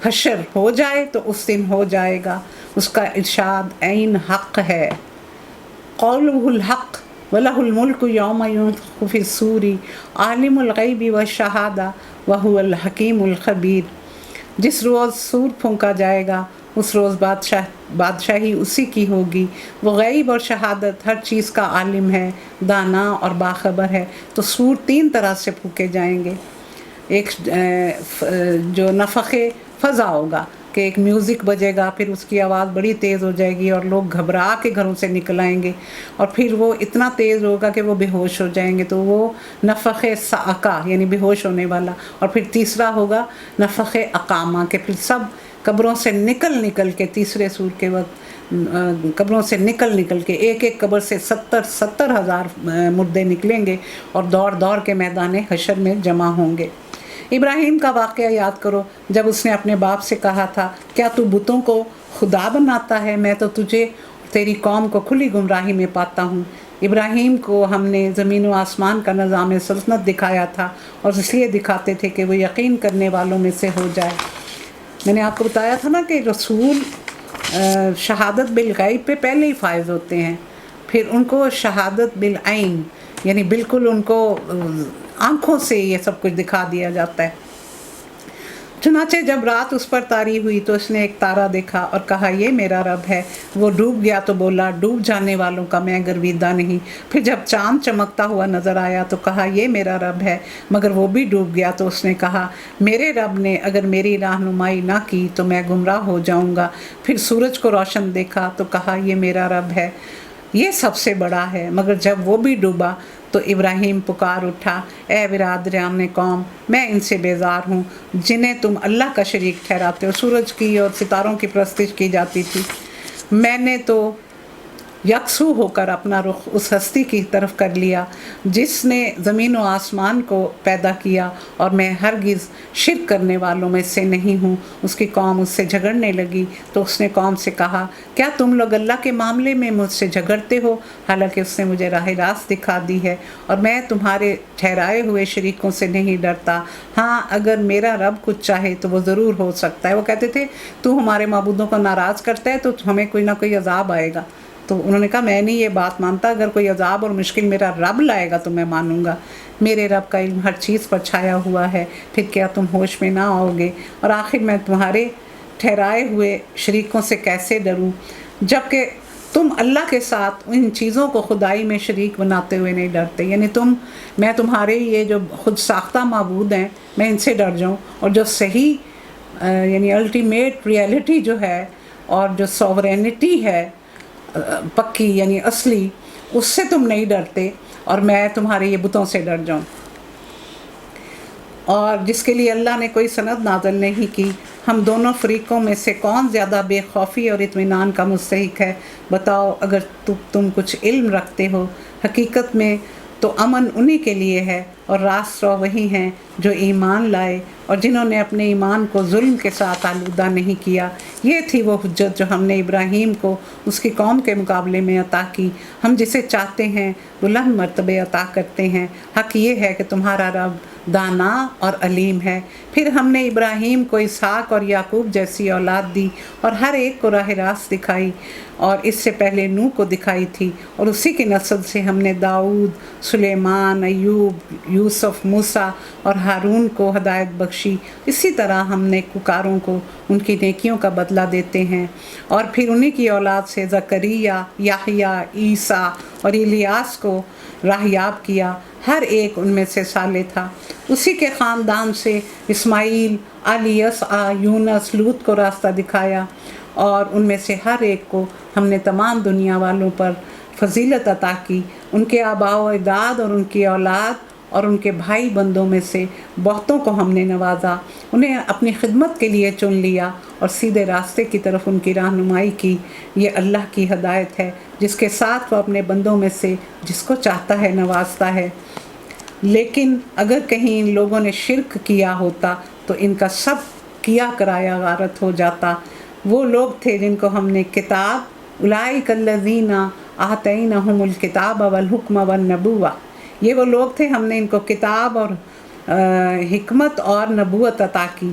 حشر ہو جائے تو اس دن ہو جائے گا۔ اس کا ارشاد عین حق ہے، قولہ الحق وَلَهُ الْمُلْكُ يَوْمَ يُنفَخُ فِي الصُّورِ عَالِمُ الْغَیْبِ وَالشَّہَادَةِ وَهُوَ الْحَکِیمُ الْخَبِیرُ۔ جس روز سور پھونکا جائے گا اس روز بادشاہی اسی کی ہوگی، وہ غیب اور شہادت ہر چیز کا عالم ہے، دانا اور باخبر ہے۔ تو سور 3 طرح سے پھونکے جائیں گے۔ ایک جو نفخ فضا ہوگا کہ ایک میوزک بجے گا، پھر اس کی آواز بڑی تیز ہو جائے گی اور لوگ گھبرا کے گھروں سے نکل آئیں گے، اور پھر وہ اتنا تیز ہوگا کہ وہ بے ہوش ہو جائیں گے، تو وہ نفخ صعقہ یعنی بے ہوش ہونے والا۔ اور پھر تیسرا ہوگا نفخ اقامہ کہ پھر سب قبروں سے نکل کے تیسرے سور کے وقت قبروں سے نکل کے ایک ایک قبر سے 70,000 مردے نکلیں گے اور دوڑ کے میدان حشر میں جمع ہوں گے۔ ابراہیم کا واقعہ یاد کرو، جب اس نے اپنے باپ سے کہا تھا کیا تو بتوں کو خدا بناتا ہے، میں تو تجھے تیری قوم کو کھلی گمراہی میں پاتا ہوں۔ ابراہیم کو ہم نے زمین و آسمان کا نظام سلطنت دکھایا تھا، اور اس لیے دکھاتے تھے کہ وہ یقین کرنے والوں میں سے ہو جائے۔ میں نے آپ کو بتایا تھا نا کہ رسول شہادت بالغیب پہ پہلے ہی فائز ہوتے ہیں، پھر ان کو شہادت بالعین یعنی بالکل ان کو آنکھوں سے یہ سب کچھ دکھا دیا جاتا ہے۔ چنانچہ جب رات اس پر طاری ہوئی تو اس نے ایک تارا دیکھا اور کہا یہ میرا رب ہے۔ وہ ڈوب گیا تو بولا ڈوب جانے والوں کا میں گرویدہ نہیں۔ پھر جب چاند چمکتا ہوا نظر آیا تو کہا یہ میرا رب ہے، مگر وہ بھی ڈوب گیا تو اس نے کہا میرے رب نے اگر میری رہنمائی نہ کی تو میں گمراہ ہو جاؤں گا۔ پھر سورج کو روشن دیکھا تو کہا یہ میرا رب ہے، یہ سب سے بڑا ہے، مگر جب وہ بھی ڈوبا تو ابراہیم پکار اٹھا اے برادران قوم، میں ان سے بیزار ہوں جنہیں تم اللہ کا شریک ٹھہراتے ہو۔ سورج کی اور ستاروں کی پرستش کی جاتی تھی۔ میں نے تو یکسو ہو کر اپنا رخ اس ہستی کی طرف کر لیا جس نے زمین و آسمان کو پیدا کیا، اور میں ہرگز شرک کرنے والوں میں سے نہیں ہوں۔ اس کی قوم اس سے جھگڑنے لگی تو اس نے قوم سے کہا کیا تم لوگ اللہ کے معاملے میں مجھ سے جھگڑتے ہو، حالانکہ اس نے مجھے راہ راست دکھا دی ہے، اور میں تمہارے ٹھہرائے ہوئے شریکوں سے نہیں ڈرتا۔ ہاں اگر میرا رب کچھ چاہے تو وہ ضرور ہو سکتا ہے۔ وہ کہتے تھے تو ہمارے معبودوں کو ناراض کرتا ہے تو ہمیں کوئی نہ کوئی عذاب آئے گا۔ تو انہوں نے کہا میں نہیں یہ بات مانتا، اگر کوئی عذاب اور مشکل میرا رب لائے گا تو میں مانوں گا۔ میرے رب کا علم ہر چیز پر چھایا ہوا ہے، پھر کیا تم ہوش میں نہ آؤ گے؟ اور آخر میں تمہارے ٹھہرائے ہوئے شریکوں سے کیسے ڈروں، جبکہ تم اللہ کے ساتھ ان چیزوں کو خدائی میں شریک بناتے ہوئے نہیں ڈرتے۔ یعنی میں تمہارے یہ جو خود ساختہ معبود ہیں میں ان سے ڈر جاؤں، اور جو صحیح یعنی الٹیمیٹ ریئلٹی جو ہے اور جو سوورینٹی ہے پکی یعنی اصلی، اس سے تم نہیں ڈرتے، اور میں تمہارے یہ بتوں سے ڈر جاؤں۔ اور جس کے لیے اللہ نے کوئی سند نازل نہیں کی، ہم دونوں فریقوں میں سے کون زیادہ بے خوفی اور اطمینان کا مستحق ہے؟ بتاؤ اگر تم کچھ علم رکھتے ہو۔ حقیقت میں تو امن انہی کے لیے ہے، اور راست رو وہی ہیں جو ایمان لائے اور جنہوں نے اپنے ایمان کو ظلم کے ساتھ آلودہ نہیں کیا۔ یہ تھی وہ حجت جو ہم نے ابراہیم کو اس کی قوم کے مقابلے میں عطا کی۔ ہم جسے چاہتے ہیں بلند مرتبے عطا کرتے ہیں۔ حق یہ ہے کہ تمہارا رب دانا اور علیم ہے۔ پھر ہم نے ابراہیم کو اسحاق اور یعقوب جیسی اولاد دی، اور ہر ایک کو راہ راست دکھائی، اور اس سے پہلے نوح کو دکھائی تھی، اور اسی کی نسل سے ہم نے داؤد، سلیمان، ایوب، یوسف، موسیٰ اور ہارون کو ہدایت بخشی۔ اسی طرح ہم نیکوکاروں کو ان کی نیکیوں کا بدلہ دیتے ہیں۔ اور پھر انہی کی اولاد سے زکریا، یحییٰ، عیسیٰ اور الیاس کو راہیاب کیا، ہر ایک ان میں سے صالح تھا۔ اسی کے خاندان سے اسماعیل، الیسع، یونس، لوط کو راستہ دکھایا، اور ان میں سے ہر ایک کو ہم نے تمام دنیا والوں پر فضیلت عطا کی۔ ان کے آباء و اجداد اور ان کی اولاد اور ان کے بھائی بندوں میں سے بہتوں کو ہم نے نوازا، انہیں اپنی خدمت کے لیے چن لیا اور سیدھے راستے کی طرف ان کی رہنمائی کی۔ یہ اللہ کی ہدایت ہے جس کے ساتھ وہ اپنے بندوں میں سے جس کو چاہتا ہے نوازتا ہے۔ لیکن اگر کہیں ان لوگوں نے شرک کیا ہوتا تو ان کا سب کیا کرایا غارت ہو جاتا۔ وہ لوگ تھے جن کو ہم نے کتاب، اولئک الذین آتیناہم الکتاب والحکم والنبوہ، یہ وہ لوگ تھے ہم نے ان کو کتاب اور حکمت اور نبوت عطا کی۔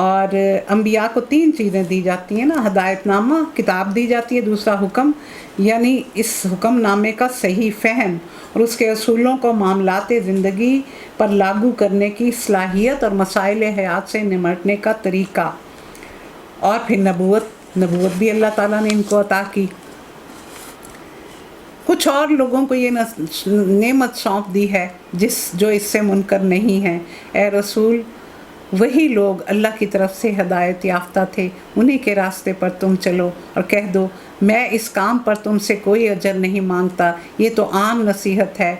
اور انبیاء کو 3 چیزیں دی جاتی ہیں نا، ہدایت نامہ، کتاب دی جاتی ہے، دوسرا حکم، یعنی اس حکم نامے کا صحیح فہم اور اس کے اصولوں کو معاملات زندگی پر لاگو کرنے کی صلاحیت اور مسائل حیات سے نمٹنے کا طریقہ، اور پھر نبوت بھی اللہ تعالیٰ نے ان کو عطا کی۔ کچھ اور لوگوں کو یہ نعمت سونپ دی ہے جو اس سے منکر نہیں ہیں۔ اے رسول، وہی لوگ اللہ کی طرف سے ہدایت یافتہ تھے، انہی کے راستے پر تم چلو، اور کہہ دو میں اس کام پر تم سے کوئی اجر نہیں مانگتا، یہ تو عام نصیحت ہے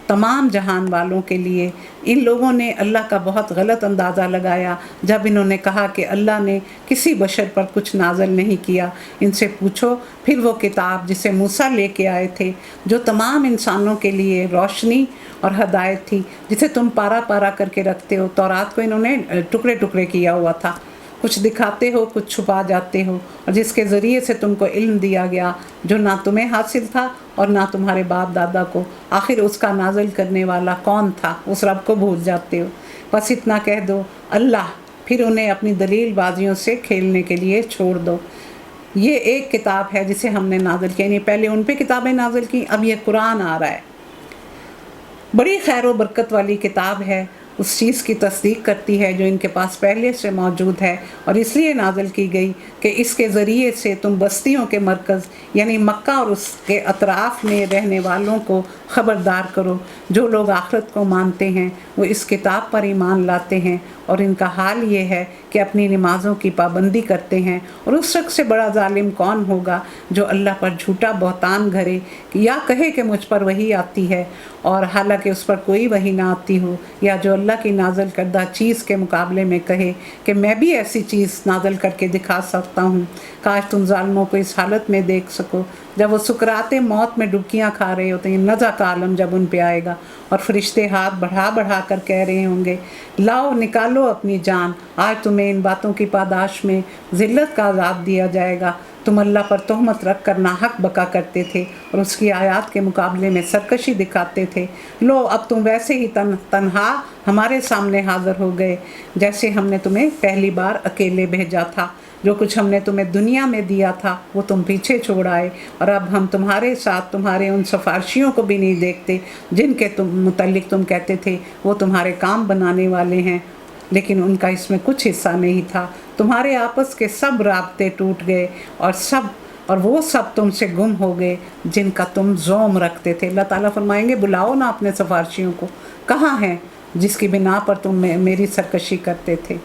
تمام جہان والوں کے لیے۔ ان لوگوں نے اللہ کا بہت غلط اندازہ لگایا جب انہوں نے کہا کہ اللہ نے کسی بشر پر کچھ نازل نہیں کیا۔ ان سے پوچھو پھر وہ کتاب جسے موسیٰ لے کے آئے تھے، جو تمام انسانوں کے لیے روشنی اور ہدایت تھی، جسے تم پارا پارا کر کے رکھتے ہو۔ تورات کو انہوں نے ٹکڑے ٹکڑے کیا ہوا تھا، کچھ دکھاتے ہو کچھ چھپا جاتے ہو، اور جس کے ذریعے سے تم کو علم دیا گیا جو نہ تمہیں حاصل تھا اور نہ تمہارے باپ دادا کو۔ آخر اس کا نازل کرنے والا کون تھا؟ اس رب کو بھول جاتے ہو۔ بس اتنا کہہ دو اللہ، پھر انہیں اپنی دلیل بازیوں سے کھیلنے کے لیے چھوڑ دو۔ یہ ایک کتاب ہے جسے ہم نے نازل کیا، یعنی پہلے ان پہ کتابیں نازل کی، اب یہ قرآن آ رہا ہے۔ بڑی خیر و برکت والی کتاب ہے، اس چیز کی تصدیق کرتی ہے جو ان کے پاس پہلے سے موجود ہے، اور اس لیے نازل کی گئی کہ اس کے ذریعے سے تم بستیوں کے مرکز یعنی مکہ اور اس کے اطراف میں رہنے والوں کو خبردار کرو۔ جو لوگ آخرت کو مانتے ہیں وہ اس کتاب پر ایمان لاتے ہیں، اور ان کا حال یہ ہے کہ اپنی نمازوں کی پابندی کرتے ہیں۔ اور اس شخص سے بڑا ظالم کون ہوگا جو اللہ پر جھوٹا بہتان گھڑے یا کہے کہ مجھ پر وحی آتی ہے اور حالانکہ اس پر کوئی وحی نہ آتی ہو، یا جو اللہ کی نازل کردہ چیز کے مقابلے میں کہے کہ میں بھی ایسی چیز نازل کر کے دکھا سکتا ہوں۔ کاش تم ظالموں کو اس حالت میں دیکھ سکو جب وہ سکرات موت میں ڈبکیاں کھا رہے ہوتے ہیں، نزع کا عالم جب ان پہ آئے گا، اور فرشتے ہاتھ بڑھا بڑھا کر کہہ رہے ہوں گے لاؤ نکالو اپنی جان، آج تمہیں ان باتوں کی پاداش میں ذلت کا عذاب دیا جائے گا۔ تم اللہ پر تہمت رکھ کر ناحق بکا کرتے تھے اور اس کی آیات کے مقابلے میں سرکشی دکھاتے تھے۔ لو اب تم ویسے ہی تنہا ہمارے سامنے حاضر ہو گئے جیسے ہم نے تمہیں پہلی بار اکیلے بھیجا تھا۔ جو کچھ ہم نے تمہیں دنیا میں دیا تھا وہ تم پیچھے چھوڑ آئے، اور اب ہم تمہارے ساتھ تمہارے ان سفارشیوں کو بھی نہیں دیکھتے جن کے متعلق تم کہتے تھے وہ تمہارے کام بنانے والے ہیں، لیکن ان کا اس میں کچھ حصہ نہیں تھا۔ تمہارے آپس کے سب رابطے ٹوٹ گئے اور وہ سب تم سے گم ہو گئے جن کا تم زوم رکھتے تھے۔ اللہ تعالیٰ فرمائیں گے بلاؤ نا اپنے سفارشیوں کو، کہاں ہیں جس کی بنا پر تم میری سرکشی کرتے تھے۔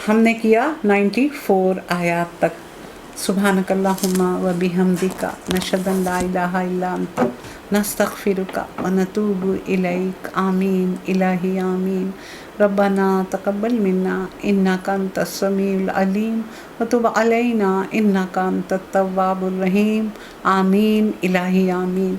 ہم نے کیا 94 آیات تک۔ سبحانک اللہم و بحمدک، نشہد ان لا الہ الا انت، نستغفرک و نتوب الیک۔ آمین الہی آمین۔ ربنا تقبل منا انک انت السمیع العلیم وتب علینا انک انت التواب الرحیم۔ آمین الہی آمین۔